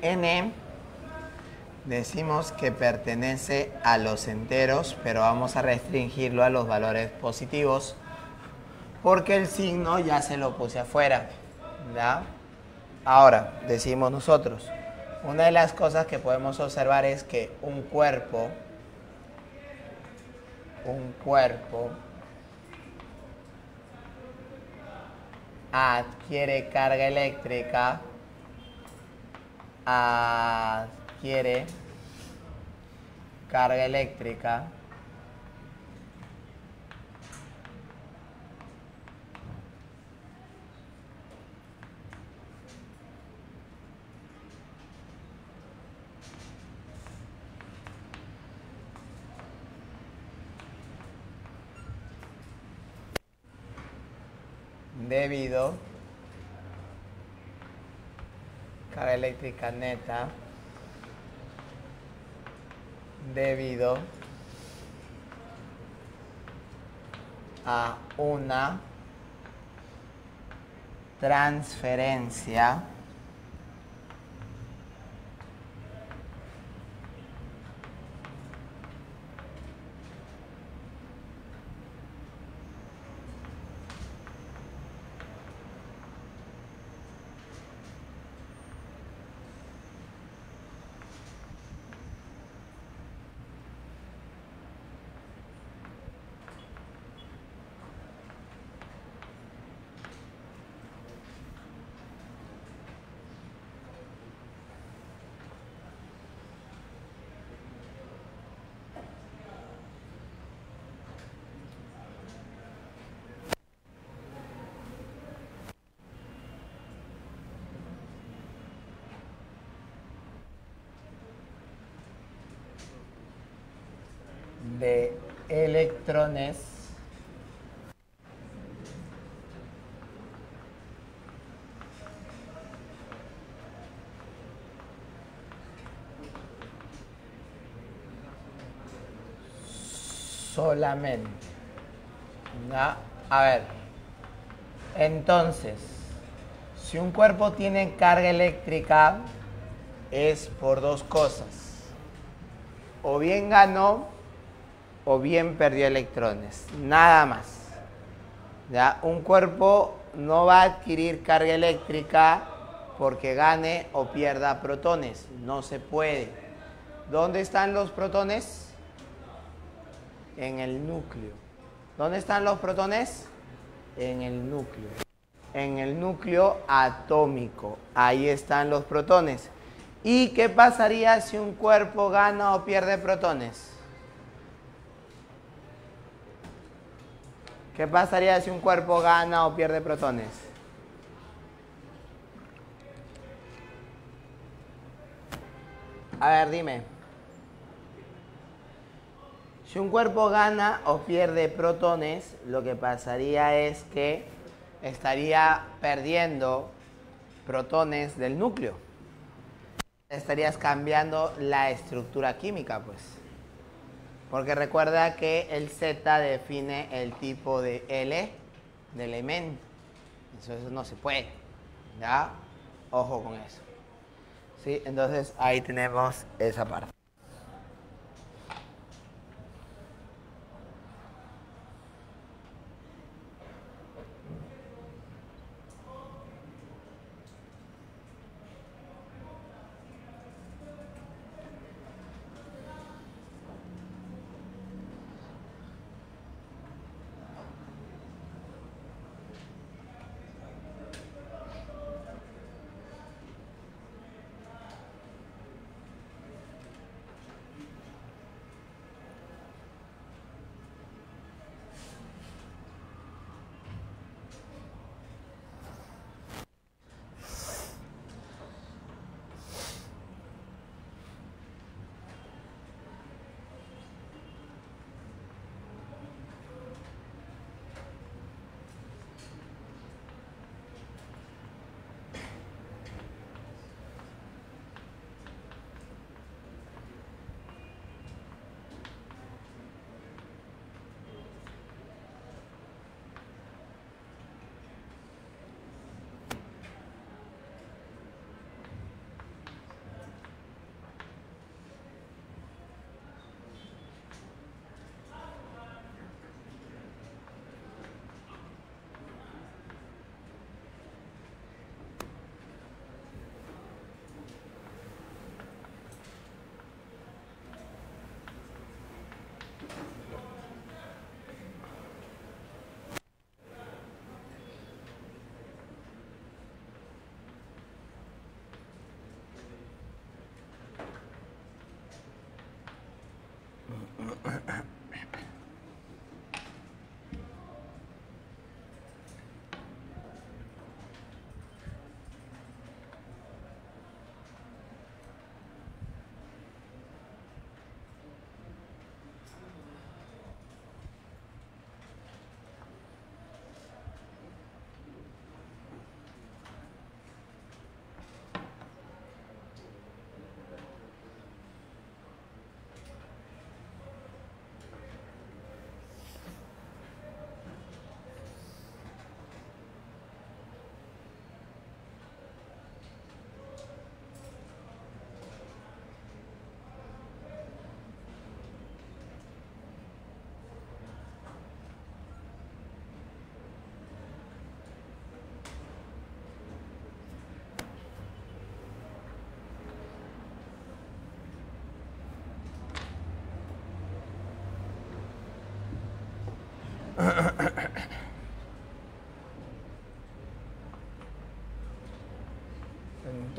N decimos que pertenece a los enteros, pero vamos a restringirlo a los valores positivos porque el signo ya se lo puse afuera, ¿ya? Ahora, decimos nosotros, una de las cosas que podemos observar es que un cuerpo adquiere carga eléctrica debido carga eléctrica neta debido a una transferencia de electrones solamente. ¿Ya? A ver, entonces, si un cuerpo tiene carga eléctrica es por dos cosas. O bien ganó o bien perdió electrones. Nada más. ¿Ya? Un cuerpo no va a adquirir carga eléctrica porque gane o pierda protones. No se puede. ¿Dónde están los protones? En el núcleo. ¿Dónde están los protones? En el núcleo. En el núcleo atómico. Ahí están los protones. ¿Y qué pasaría si un cuerpo gana o pierde protones? ¿Qué pasaría si un cuerpo gana o pierde protones? A ver, dime. Si un cuerpo gana o pierde protones, lo que pasaría es que estaría perdiendo protones del núcleo. Estarías cambiando la estructura química, pues. Porque recuerda que el Z define el tipo de L de elemento. Eso no se puede. ¿Ya? Ojo con eso. ¿Sí? Entonces ahí tenemos esa parte.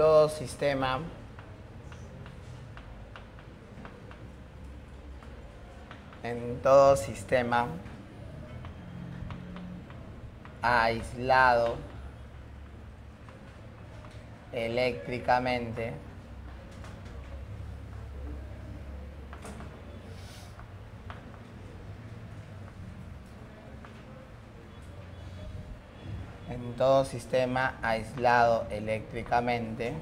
todo sistema aislado eléctricamente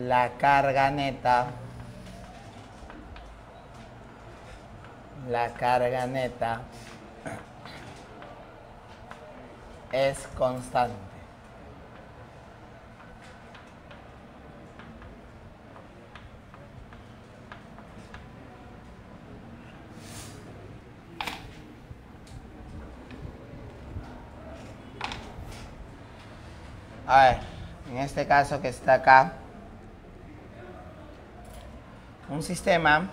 la carga neta es constante. A ver, en este caso que está acá, un sistema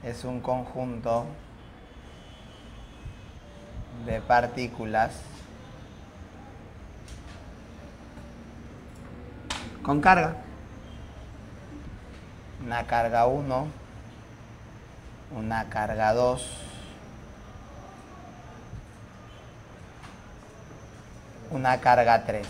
es un conjunto de partículas con carga. Una carga 1, una carga 2, una carga 3.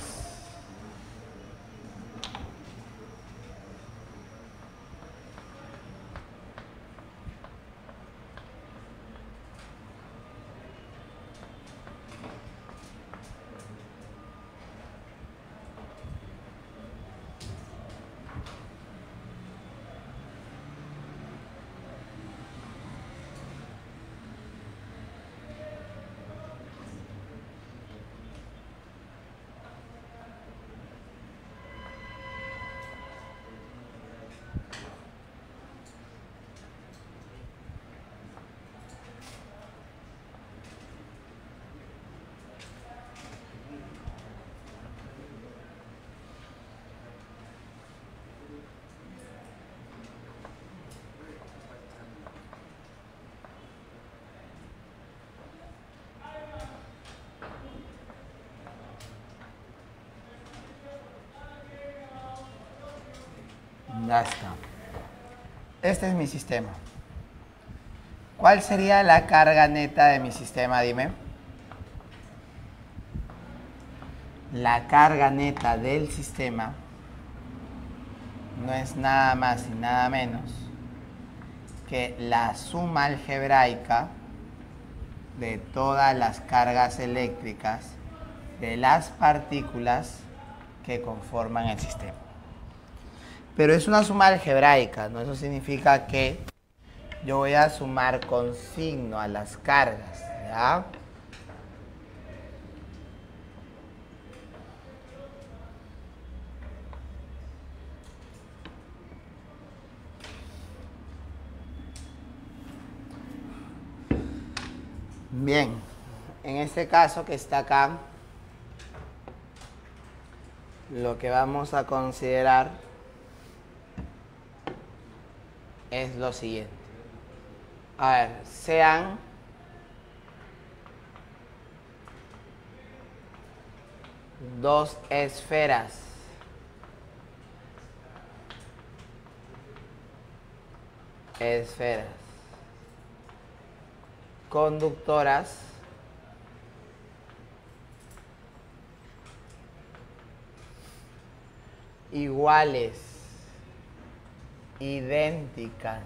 Ya está. Este es mi sistema. ¿Cuál sería la carga neta de mi sistema? Dime. La carga neta del sistema no es nada más y nada menos que la suma algebraica de todas las cargas eléctricas de las partículas que conforman el sistema. Pero es una suma algebraica, ¿no? Eso significa que yo voy a sumar con signo a las cargas, ¿ya? Bien, en este caso que está acá, lo que vamos a considerar es lo siguiente. A ver, sean dos esferas conductoras iguales, idénticas,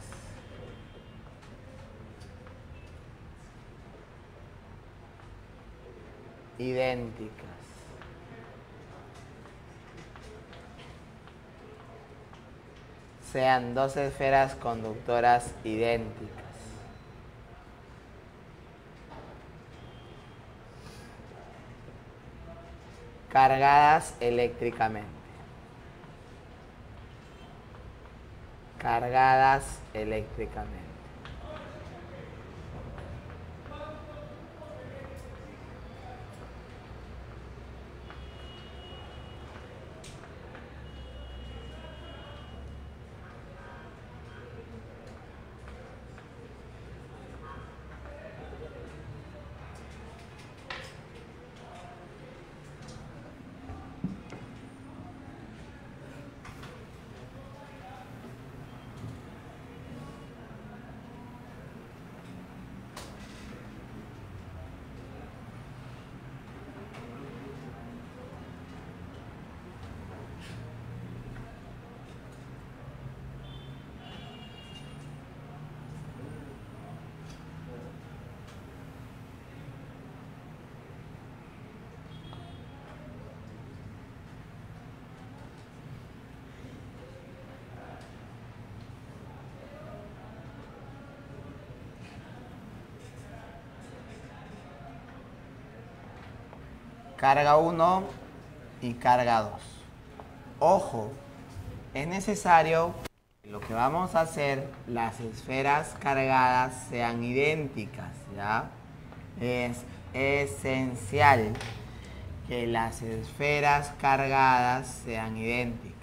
sean dos esferas conductoras idénticas. cargadas eléctricamente. Cargadas eléctricamente. Carga 1 y carga 2. Ojo, es necesario que lo que vamos a hacer, las esferas cargadas sean idénticas, ¿ya? Es esencial que las esferas cargadas sean idénticas.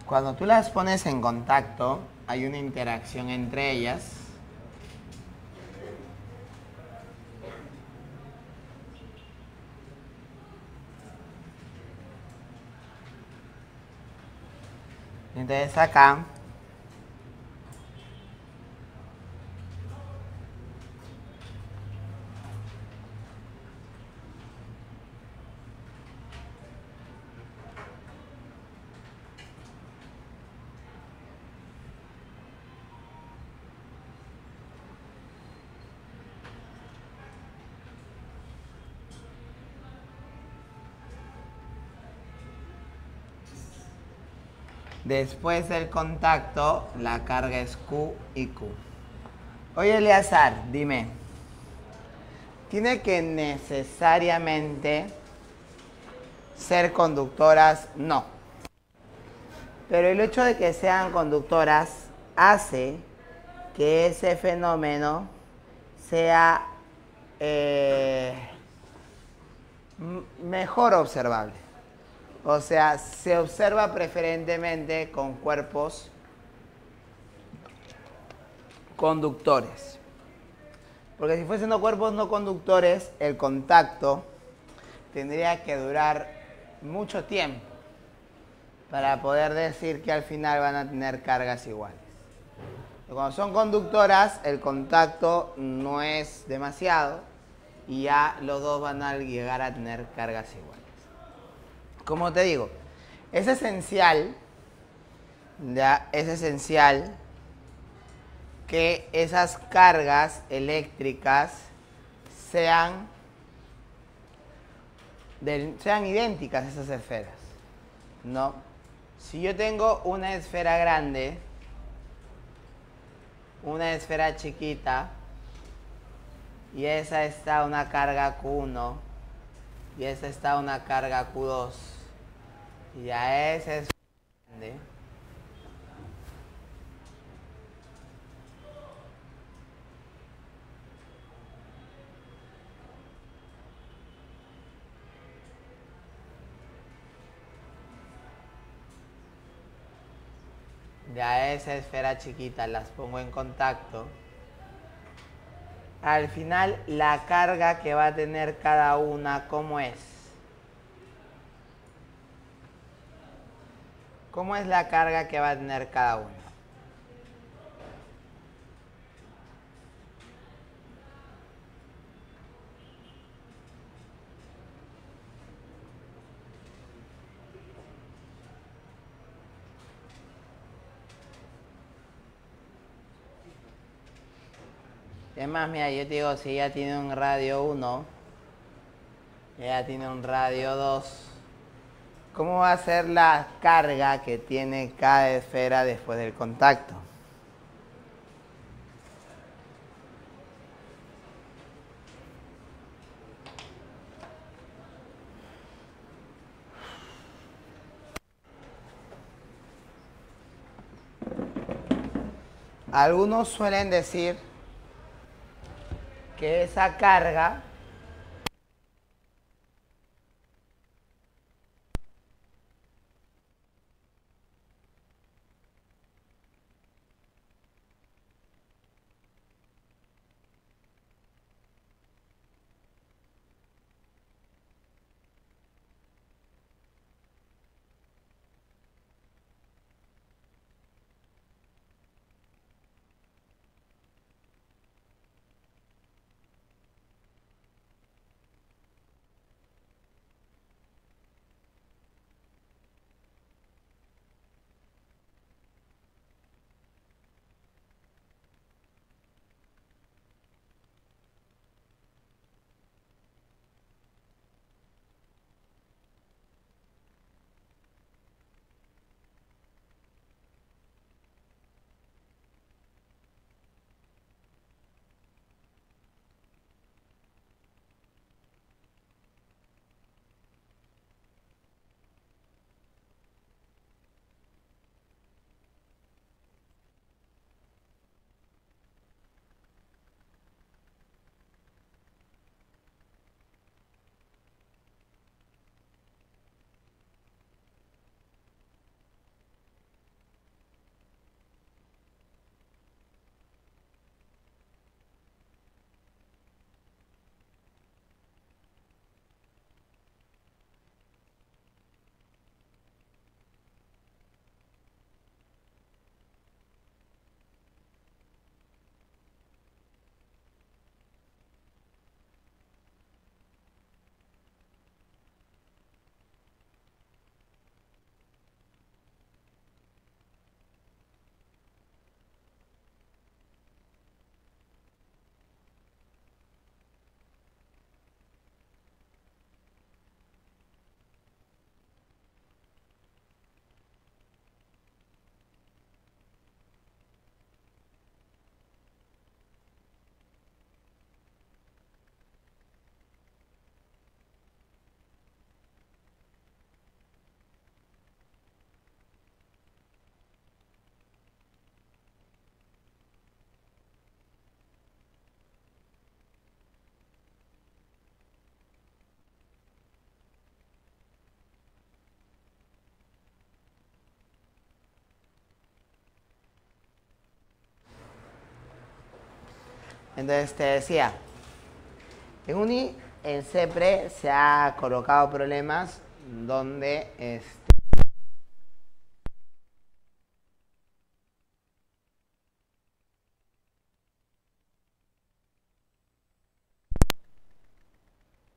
Cuando tú las pones en contacto, hay una interacción entre ellas. Entonces acá después del contacto, la carga es Q y Q. Oye, Eleazar, dime, ¿tiene que necesariamente ser conductoras? No. Pero el hecho de que sean conductoras hace que ese fenómeno sea mejor observable. O sea, se observa preferentemente con cuerpos conductores. Porque si fuesen cuerpos no conductores, el contacto tendría que durar mucho tiempo para poder decir que al final van a tener cargas iguales. Cuando son conductoras, el contacto no es demasiado y ya los dos van a llegar a tener cargas iguales. Como te digo, es esencial que esas cargas eléctricas sean idénticas, esas esferas, ¿no? Si yo tengo una esfera grande, una esfera chiquita, y esa está una carga Q1, y esa está una carga Q2, y a esa esfera grande, a esa esfera chiquita las pongo en contacto, al final la carga que va a tener cada una, ¿cómo es? ¿Cómo es la carga que va a tener cada una? Es más, mira, yo te digo, si ella tiene un radio 1, ella tiene un radio 2, ¿cómo va a ser la carga que tiene cada esfera después del contacto? Algunos suelen decir que esa carga Entonces te decía, en CEPRE se ha colocado problemas donde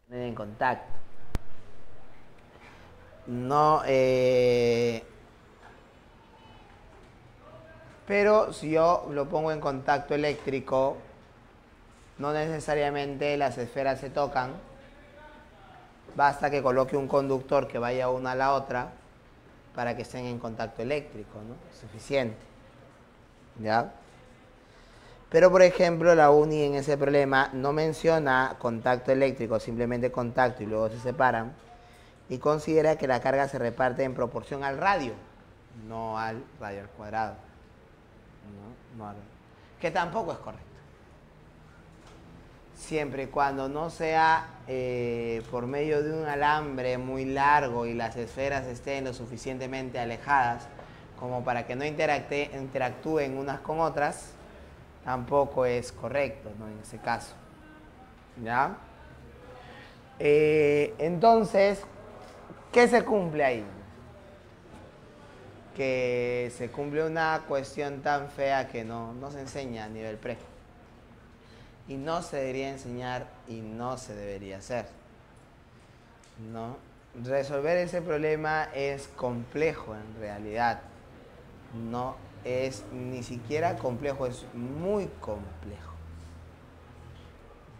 en contacto. No, pero si yo lo pongo en contacto eléctrico, no necesariamente las esferas se tocan. Basta que coloque un conductor que vaya una a la otra para que estén en contacto eléctrico, ¿no? Suficiente. ¿Ya? Pero, por ejemplo, la UNI en ese problema no menciona contacto eléctrico, simplemente contacto y luego se separan. Y considera que la carga se reparte en proporción al radio, no al radio al cuadrado. Que tampoco es correcto. Siempre y cuando no sea por medio de un alambre muy largo y las esferas estén lo suficientemente alejadas como para que no interactúen unas con otras, tampoco es correcto, ¿no? En ese caso. ¿Ya? Entonces, ¿qué se cumple ahí? Que se cumple una cuestión tan fea que no se enseña a nivel pre. Y no se debería enseñar y no se debería hacer, ¿no? Resolver ese problema es complejo en realidad. No es ni siquiera complejo, es muy complejo.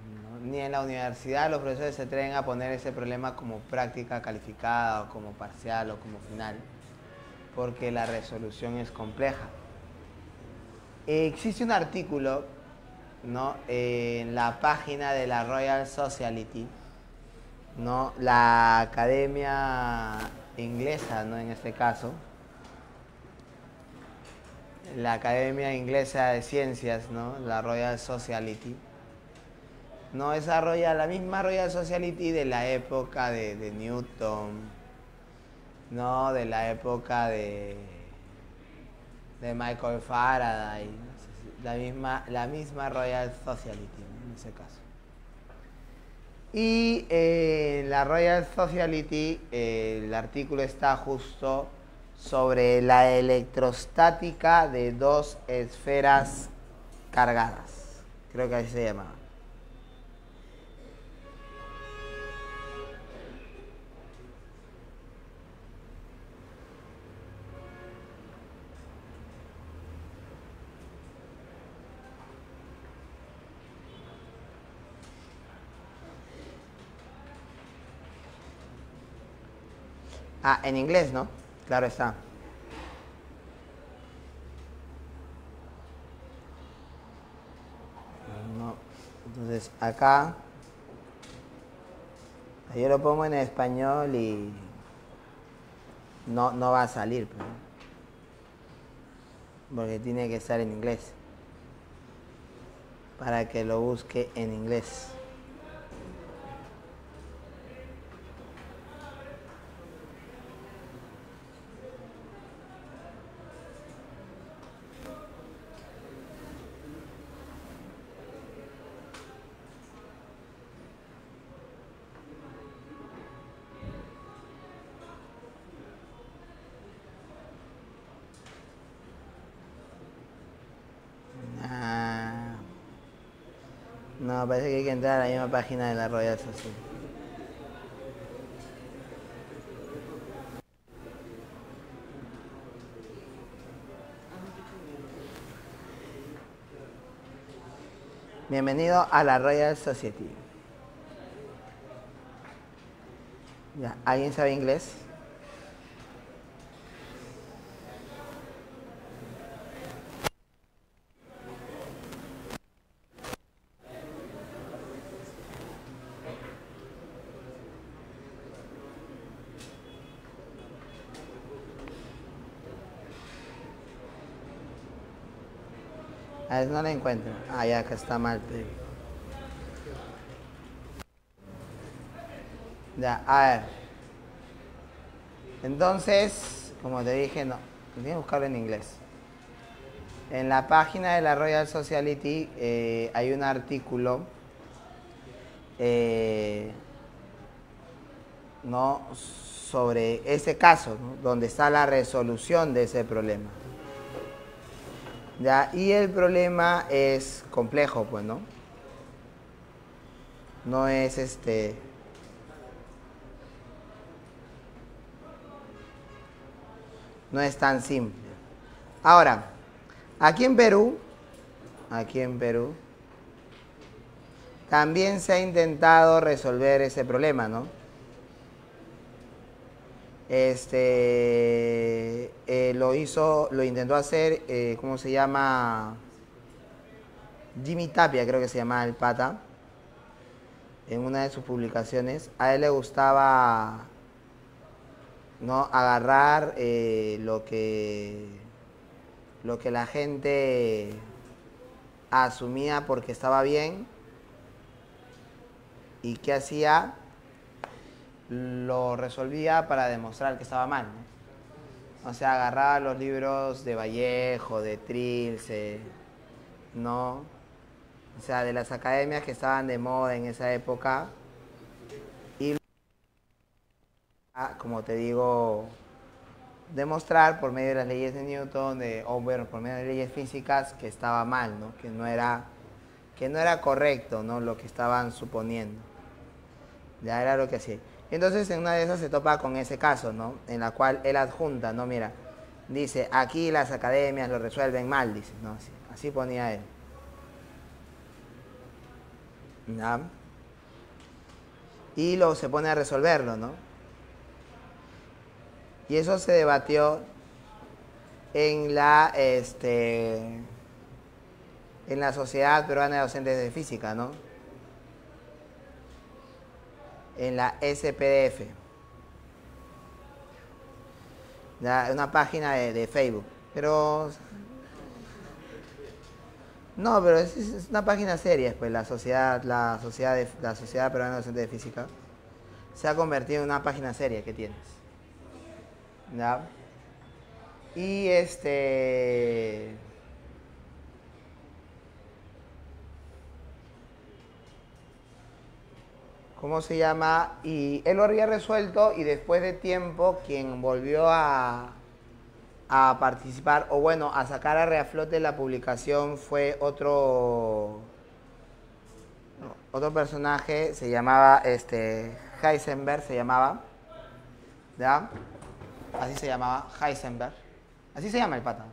¿no? Ni en la universidad los profesores se atreven a poner ese problema como práctica calificada o como parcial o como final, porque la resolución es compleja. Existe un artículo, ¿no?, en la página de la Royal Society, ¿no?, la academia inglesa, ¿no?, en este caso, la Academia Inglesa de Ciencias, ¿no?, la Royal Society, no desarrolla la misma Royal Society de la época de Newton, no, de la época de Michael Faraday, la misma Royal Society, ¿no?, en ese caso. Y la Royal Society, el artículo está justo sobre la electrostática de dos esferas cargadas. Creo que así se llamaba. Ah, en inglés, ¿no? Claro está. No. Entonces, acá yo lo pongo en español y no va a salir, pues, porque tiene que estar en inglés para que lo busque en inglés. No, parece que hay que entrar a la misma página de la Royal Society. Bienvenido a la Royal Society. Ya, ¿alguien sabe inglés? A ver, no la encuentro. Ah, ya, que está mal. Pero... ya, a ver. Entonces, como te dije, no. Tienes que buscarlo en inglés. En la página de la Royal Society hay un artículo, ¿no?, sobre ese caso, ¿no?, donde está la resolución de ese problema. ¿Ya? Y el problema es complejo, pues, ¿no? No es no es tan simple. Ahora, aquí en Perú, también se ha intentado resolver ese problema, ¿no? Lo intentó hacer, ¿cómo se llama? Jimmy Tapia, creo que se llama el pata, en una de sus publicaciones. A él le gustaba, ¿no?, agarrar lo que la gente asumía porque estaba bien, y ¿qué hacía? Lo resolvía para demostrar que estaba mal, ¿no? O sea, agarraba los libros de Vallejo, de Trilce, ¿no? O sea, de las academias que estaban de moda en esa época, y, como te digo, demostrar por medio de las leyes de Newton, o bueno, por medio de leyes físicas, que estaba mal, ¿no? Que no era correcto, ¿no?, lo que estaban suponiendo. Ya era lo que hacía. Entonces, en una de esas se topa con ese caso, ¿no?, en la cual él adjunta, ¿no? Mira, dice, aquí las academias lo resuelven mal, dice, ¿no? Así ponía él. ¿ya? Y luego se pone a resolverlo, ¿no? Y eso se debatió en la Sociedad Peruana de Docentes de Física, ¿no? En la SPDF. Una página de Facebook. Pero no, pero es una página seria, pues la Sociedad Peruana de Docentes de Física se ha convertido en una página seria que tienes. ¿Ya? Y ¿cómo se llama? Y él lo había resuelto y después de tiempo quien volvió a participar, o bueno, a sacar a reaflote la publicación fue otro personaje, se llamaba Heisenberg, se llamaba, ¿ya? Así se llamaba, Heisenberg. Así se llama el pata.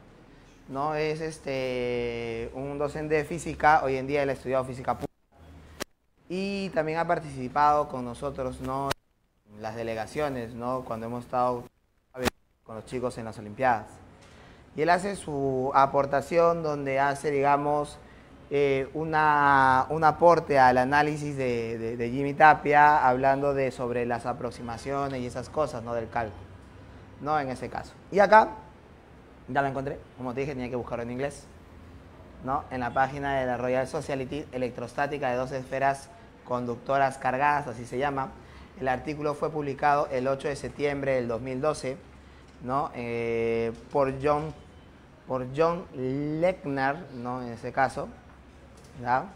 No es un docente de física, hoy en día él ha estudiado física pura. Y también ha participado con nosotros, ¿no? En las delegaciones, ¿no? Cuando hemos estado con los chicos en las Olimpiadas. Y él hace su aportación donde hace, digamos, un aporte al análisis de Jimmy Tapia, hablando sobre las aproximaciones y esas cosas, ¿no? Del cálculo, ¿no? En ese caso. Y acá, ya lo encontré, como te dije, tenía que buscarlo en inglés, ¿no? En la página de la Royal Society, electrostática de dos esferas conductoras cargadas, así se llama. El artículo fue publicado el 8 de septiembre del 2012, ¿no? Por John Lechner, ¿no? En ese caso, ¿ya?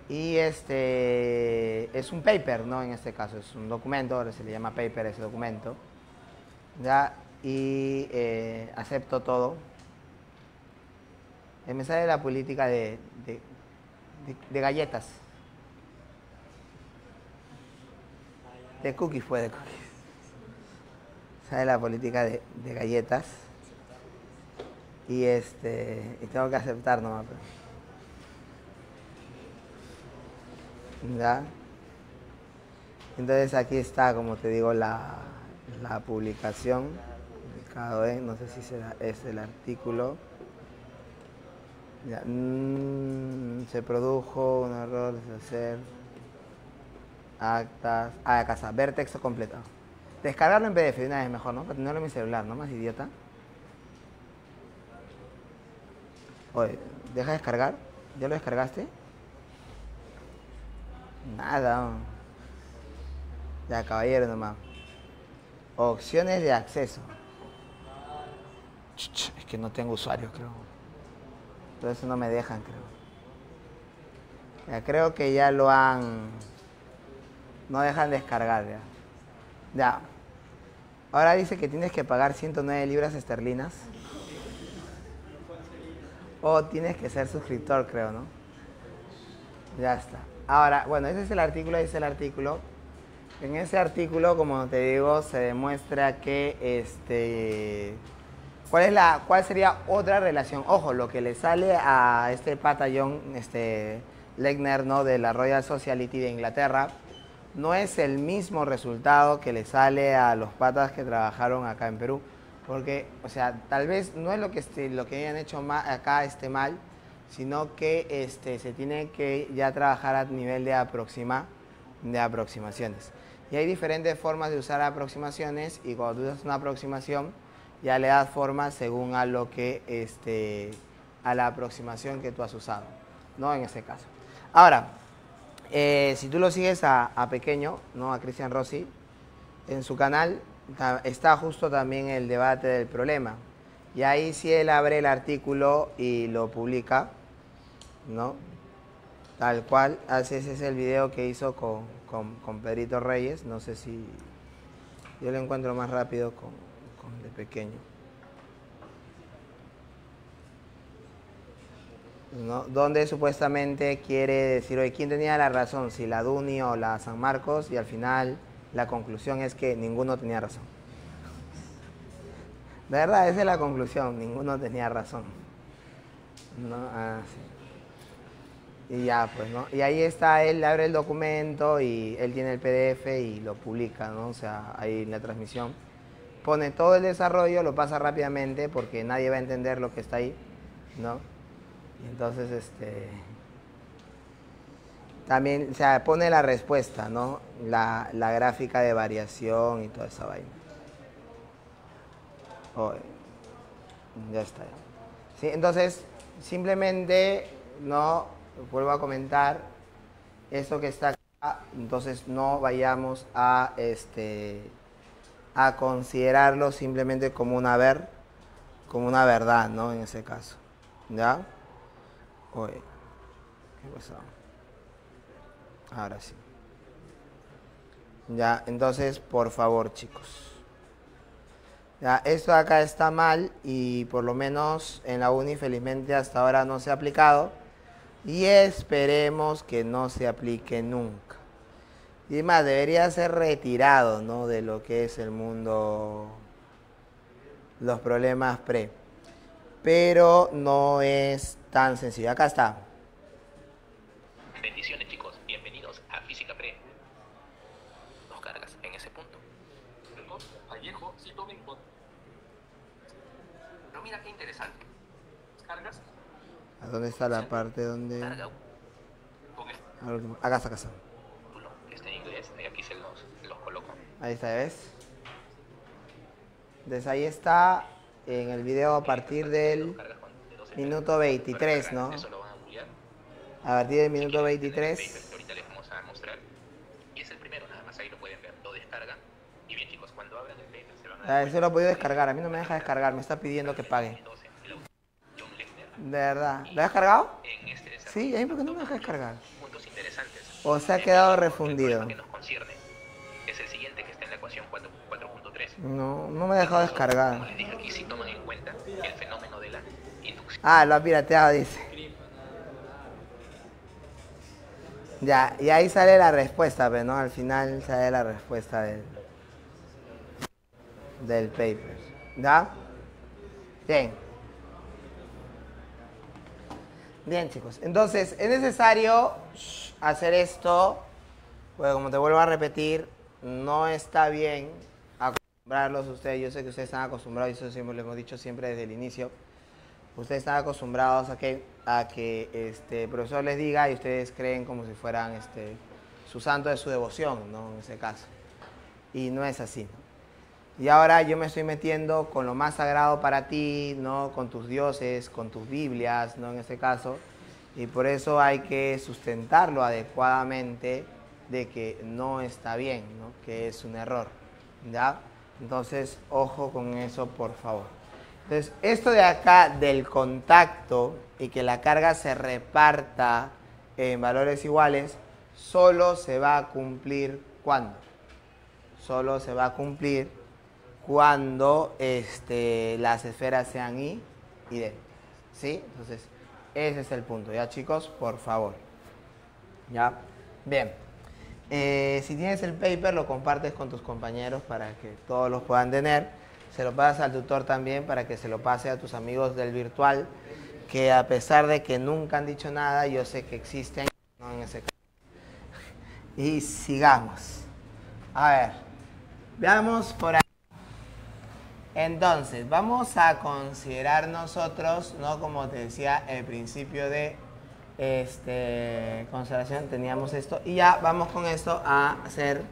Y es un paper, ¿no? En este caso es un documento, ahora se le llama paper ese documento, ¿ya? Y acepto todo. Me sale la política de galletas. De cookies fue, de cookies. Sale la política de galletas. Y tengo que aceptar nomás. ¿Ya? Entonces aquí está, como te digo, la publicación. No sé si será el artículo. Ya, se produjo un error de hacer actas. Acá está, ver texto completo. Descargarlo en PDF de una vez mejor, ¿no? Para tenerlo en mi celular, ¿no? Más idiota. Oye, deja descargar. ¿Ya lo descargaste? Nada. Ya, caballero nomás. Opciones de acceso. Es que no tengo usuario, creo. Por eso no me dejan, creo. Ya, creo que ya lo han... No dejan descargar, ya. Ya. Ahora dice que tienes que pagar 109 libras esterlinas. O tienes que ser suscriptor, creo, ¿no? Ya está. Ahora, bueno, ese es el artículo, ese es el artículo. En ese artículo, como te digo, se demuestra que ¿cuál sería otra relación? Ojo, lo que le sale a este pata John Lechner, ¿no? De la Royal Society de Inglaterra, no es el mismo resultado que le sale a los patas que trabajaron acá en Perú. Porque, o sea, tal vez no es lo que hayan hecho acá mal, sino que se tiene que ya trabajar a nivel de aproximaciones. Y hay diferentes formas de usar aproximaciones, y cuando tú usas una aproximación, ya le das forma según a lo que a la aproximación que tú has usado, ¿no? En este caso. Ahora, si tú lo sigues a Pequeño, ¿no? A Cristian Rossi, en su canal está justo también el debate del problema. Y ahí sí él abre el artículo y lo publica, ¿no? Tal cual. Ese es el video que hizo con Pedrito Reyes. No sé si yo lo encuentro más rápido con de Pequeño, ¿no? Donde supuestamente quiere decir, oye, ¿quién tenía la razón? Si la Duni o la San Marcos, y al final la conclusión es que ninguno tenía razón. De verdad, esa es la conclusión, ninguno tenía razón, ¿no? Ah, sí. Y ya, pues, ¿no? Y ahí está, él abre el documento y él tiene el PDF y lo publica, ¿no? O sea, ahí en la transmisión. Pone todo el desarrollo, lo pasa rápidamente porque nadie va a entender lo que está ahí, ¿no? Y entonces, también, o sea, pone la respuesta, ¿no? La gráfica de variación y toda esa vaina. Oh, ya está. Sí, entonces, simplemente, no, vuelvo a comentar, esto que está acá, entonces no vayamos a, a considerarlo simplemente como como una verdad, ¿no? En ese caso, ¿ya? Oye, ¿qué pasó? Ahora sí. Ya, entonces, por favor, chicos. Ya, esto de acá está mal y por lo menos en la uni felizmente hasta ahora no se ha aplicado y esperemos que no se aplique nunca. Y más, debería ser retirado, ¿no? De lo que es el mundo, los problemas pre. Pero no es tan sencillo. Acá está. Bendiciones, chicos, bienvenidos a Física Pre. Nos cargas en ese punto. Vallejo, sí, tomen. Pero mira qué interesante. ¿Cargas? ¿A dónde está la parte donde...? Carga. Acá está, acá está. Está en inglés, y aquí se los coloco. Ahí está, ¿ves? Entonces ahí está en el video a partir del minuto 23, ¿no? Eso lo van a googlear. A partir del minuto 23. Ahorita les vamos a mostrar. Y es el primero, nada más ahí lo pueden ver. Lo descargan. Y bien, chicos, cuando abran el paper se van a... Eso lo he podido descargar. A mí no me deja descargar. Me está pidiendo que pague. De verdad. ¿Lo has descargado? Sí, a mí porque no me deja descargar. Puntos interesantes. O se ha quedado refundido. Que nos concierne es el siguiente que está en la ecuación 4.3. No, no me ha dejado descargar. Como les dije aquí, si toman en cuenta el fenómeno de la inducción. Ah, lo ha pirateado, dice. Ya, y ahí sale la respuesta, pero no, al final sale la respuesta del paper. ¿Ya? Bien. Bien, chicos. Entonces, es necesario hacer esto, pues como te vuelvo a repetir, no está bien acostumbrarlos ustedes. Yo sé que ustedes están acostumbrados, y eso siempre lo hemos dicho siempre desde el inicio. Ustedes están acostumbrados a que el profesor les diga y ustedes creen como si fueran su santo de su devoción, ¿no? En ese caso. Y no es así, ¿no? Y ahora yo me estoy metiendo con lo más sagrado para ti, ¿no? Con tus dioses, con tus Biblias, ¿no? En este caso. Y por eso hay que sustentarlo adecuadamente de que no está bien, ¿no? Que es un error, ¿ya? Entonces, ojo con eso, por favor. Entonces, esto de acá del contacto y que la carga se reparta en valores iguales, solo se va a cumplir ¿cuándo? Solo se va a cumplir cuando las esferas sean idénticas, ¿sí? Entonces, ese es el punto, ¿ya, chicos? Por favor. ¿Ya? Bien. Si tienes el paper, lo compartes con tus compañeros para que todos los puedan tener. Se lo pasas al tutor también para que se lo pase a tus amigos del virtual, que a pesar de que nunca han dicho nada, yo sé que existen, ¿no? En ese caso. Y sigamos. A ver, veamos por ahí. Entonces, vamos a considerar nosotros, ¿no? Como te decía, el principio de consideración, teníamos esto. Y ya vamos con esto a hacer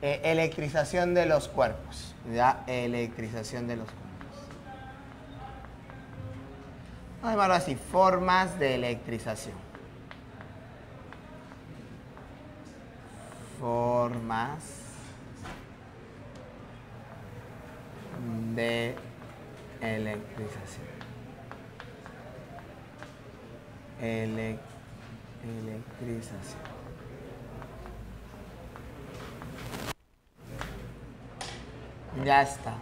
electrización de los cuerpos. Ya, electrización de los cuerpos. Vamos a llamarlo así, formas de electrización. Formas de electrización. Electrización. Ya está.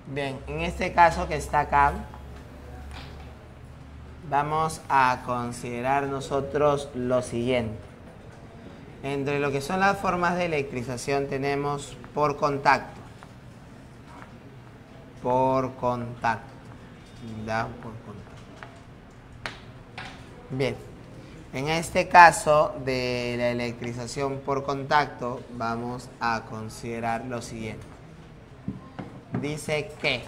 Bien, en este caso que está acá, vamos a considerar nosotros lo siguiente. Entre lo que son las formas de electrización tenemos por contacto. Por contacto. ¿Ya? Por contacto. Bien. En este caso de la electrización por contacto vamos a considerar lo siguiente. Dice que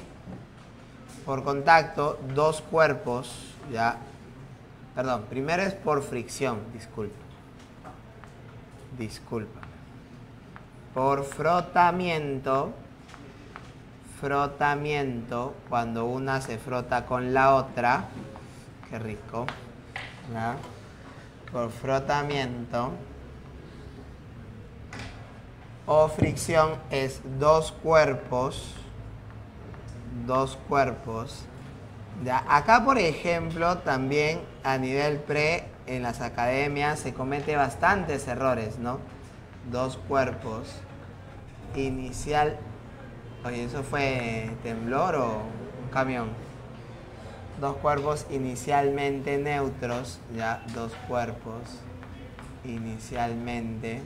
por contacto dos cuerpos, ya, perdón, primero es por fricción, disculpa. Por frotamiento, cuando una se frota con la otra, qué rico, ¿ya? Por frotamiento o fricción es dos cuerpos. ¿Ya? Acá, por ejemplo, también a nivel pre, en las academias se comete bastantes errores, ¿no? Dos cuerpos inicial. Oye, ¿eso fue temblor o un camión? Dos cuerpos inicialmente neutros, ya, dos cuerpos inicialmente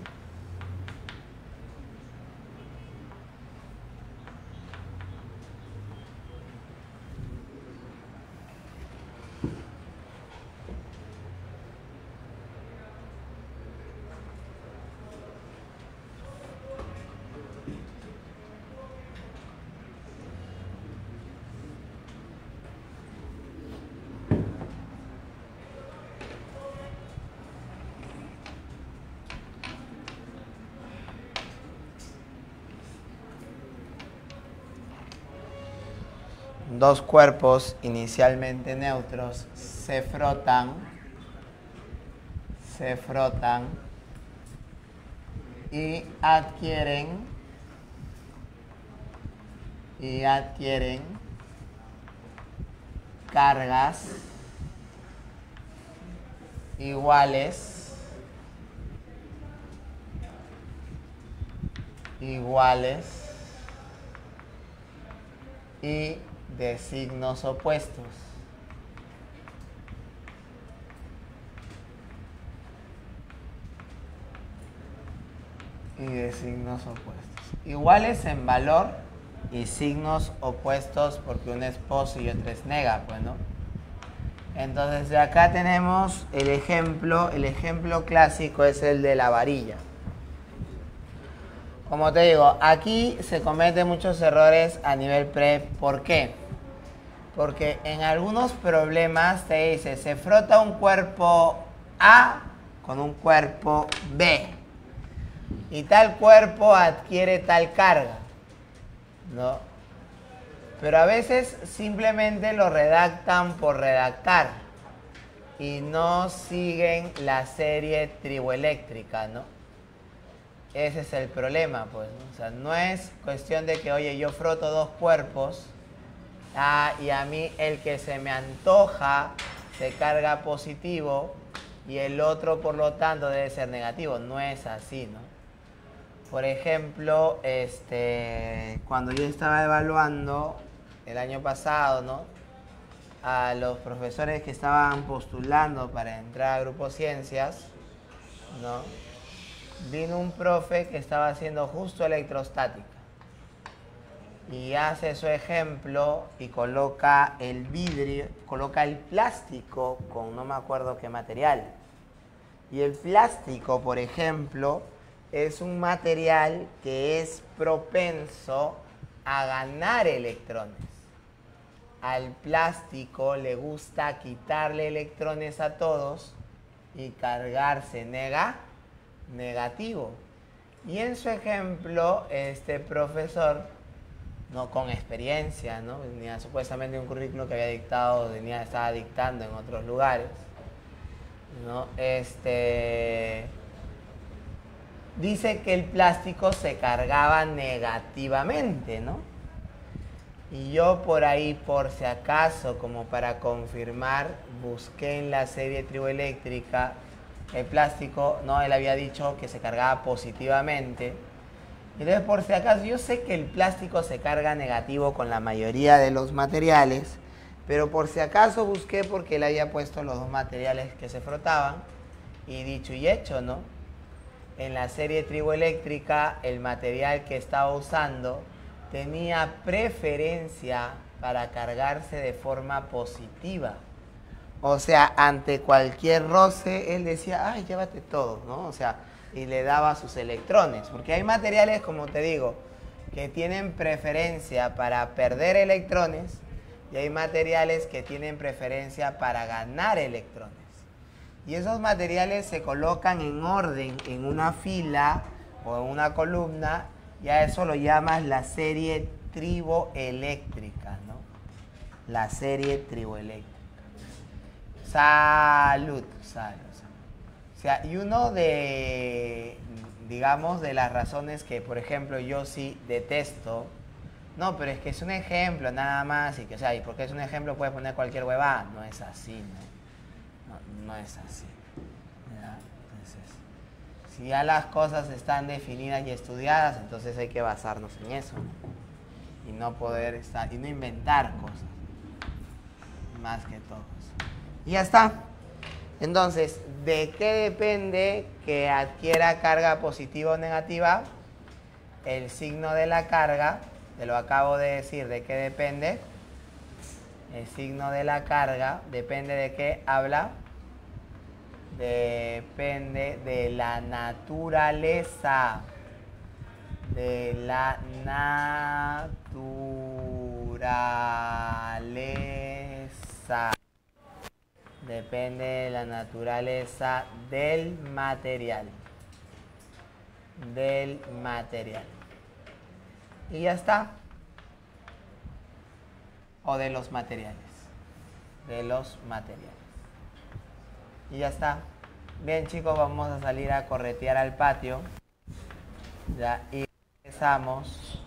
dos cuerpos inicialmente neutros se frotan y adquieren cargas iguales y de signos opuestos. Iguales en valor y signos opuestos porque uno es posi y otro es nega, pues, ¿no? Entonces de acá tenemos el ejemplo clásico es el de la varilla. Como te digo, aquí se cometen muchos errores a nivel pre. ¿Por qué? Porque en algunos problemas te dice, se frota un cuerpo A con un cuerpo B. Y tal cuerpo adquiere tal carga, ¿no? Pero a veces simplemente lo redactan por redactar y no siguen la serie triboeléctrica, ¿no? Ese es el problema, pues, ¿no? O sea, no es cuestión de que, oye, yo froto dos cuerpos y a mí el que se me antoja se carga positivo y el otro, por lo tanto, debe ser negativo. No es así, ¿no? Por ejemplo, cuando yo estaba evaluando el año pasado, ¿no?, a los profesores que estaban postulando para entrar a Grupo Ciencias, ¿no?, vino un profe que estaba haciendo justo electrostática y hace su ejemplo y coloca el vidrio, coloca el plástico con no me acuerdo qué material. Y el plástico, por ejemplo, es un material que es propenso a ganar electrones. Al plástico le gusta quitarle electrones a todos y cargarse negativo. Y en su ejemplo, este profesor, no con experiencia, ¿no?, tenía supuestamente un currículo que había dictado, estaba dictando en otros lugares, ¿no?, dice que el plástico se cargaba negativamente, ¿no? Y yo por ahí, por si acaso, como para confirmar, busqué en la serie triboeléctrica el plástico, ¿no? Él había dicho que se cargaba positivamente. Entonces, por si acaso, yo sé que el plástico se carga negativo con la mayoría de los materiales, pero por si acaso busqué porque él había puesto los dos materiales que se frotaban, y dicho y hecho, ¿no? en la serie triboeléctrica el material que estaba usando tenía preferencia para cargarse de forma positiva. O sea, ante cualquier roce, él decía, ay, llévate todo, ¿no? O sea, y le daba sus electrones. Porque hay materiales, como te digo, que tienen preferencia para perder electrones y hay materiales que tienen preferencia para ganar electrones. Y esos materiales se colocan en orden, en una fila o en una columna, y a eso lo llamas la serie triboeléctrica, ¿no? La serie triboeléctrica. Salud, salud. O sea, y uno de, digamos, de las razones que, por ejemplo, yo sí detesto, no, pero es que es un ejemplo nada más, y que, o sea, y porque es un ejemplo puedes poner cualquier huevada, no es así, no es así. ¿Ya? Entonces, si ya las cosas están definidas y estudiadas, entonces hay que basarnos en eso, ¿no? Y no poder estar, y no inventar cosas, más que todo. Y ya está. Entonces, ¿de qué depende que adquiera carga positiva o negativa? El signo de la carga, te lo acabo de decir, ¿de qué depende? El signo de la carga, ¿depende de qué habla? Depende de la naturaleza. De la naturaleza. Depende de la naturaleza del material. Del material. Y ya está. O de los materiales. De los materiales. Y ya está. Bien, chicos, vamos a salir a corretear al patio. Ya, y regresamos.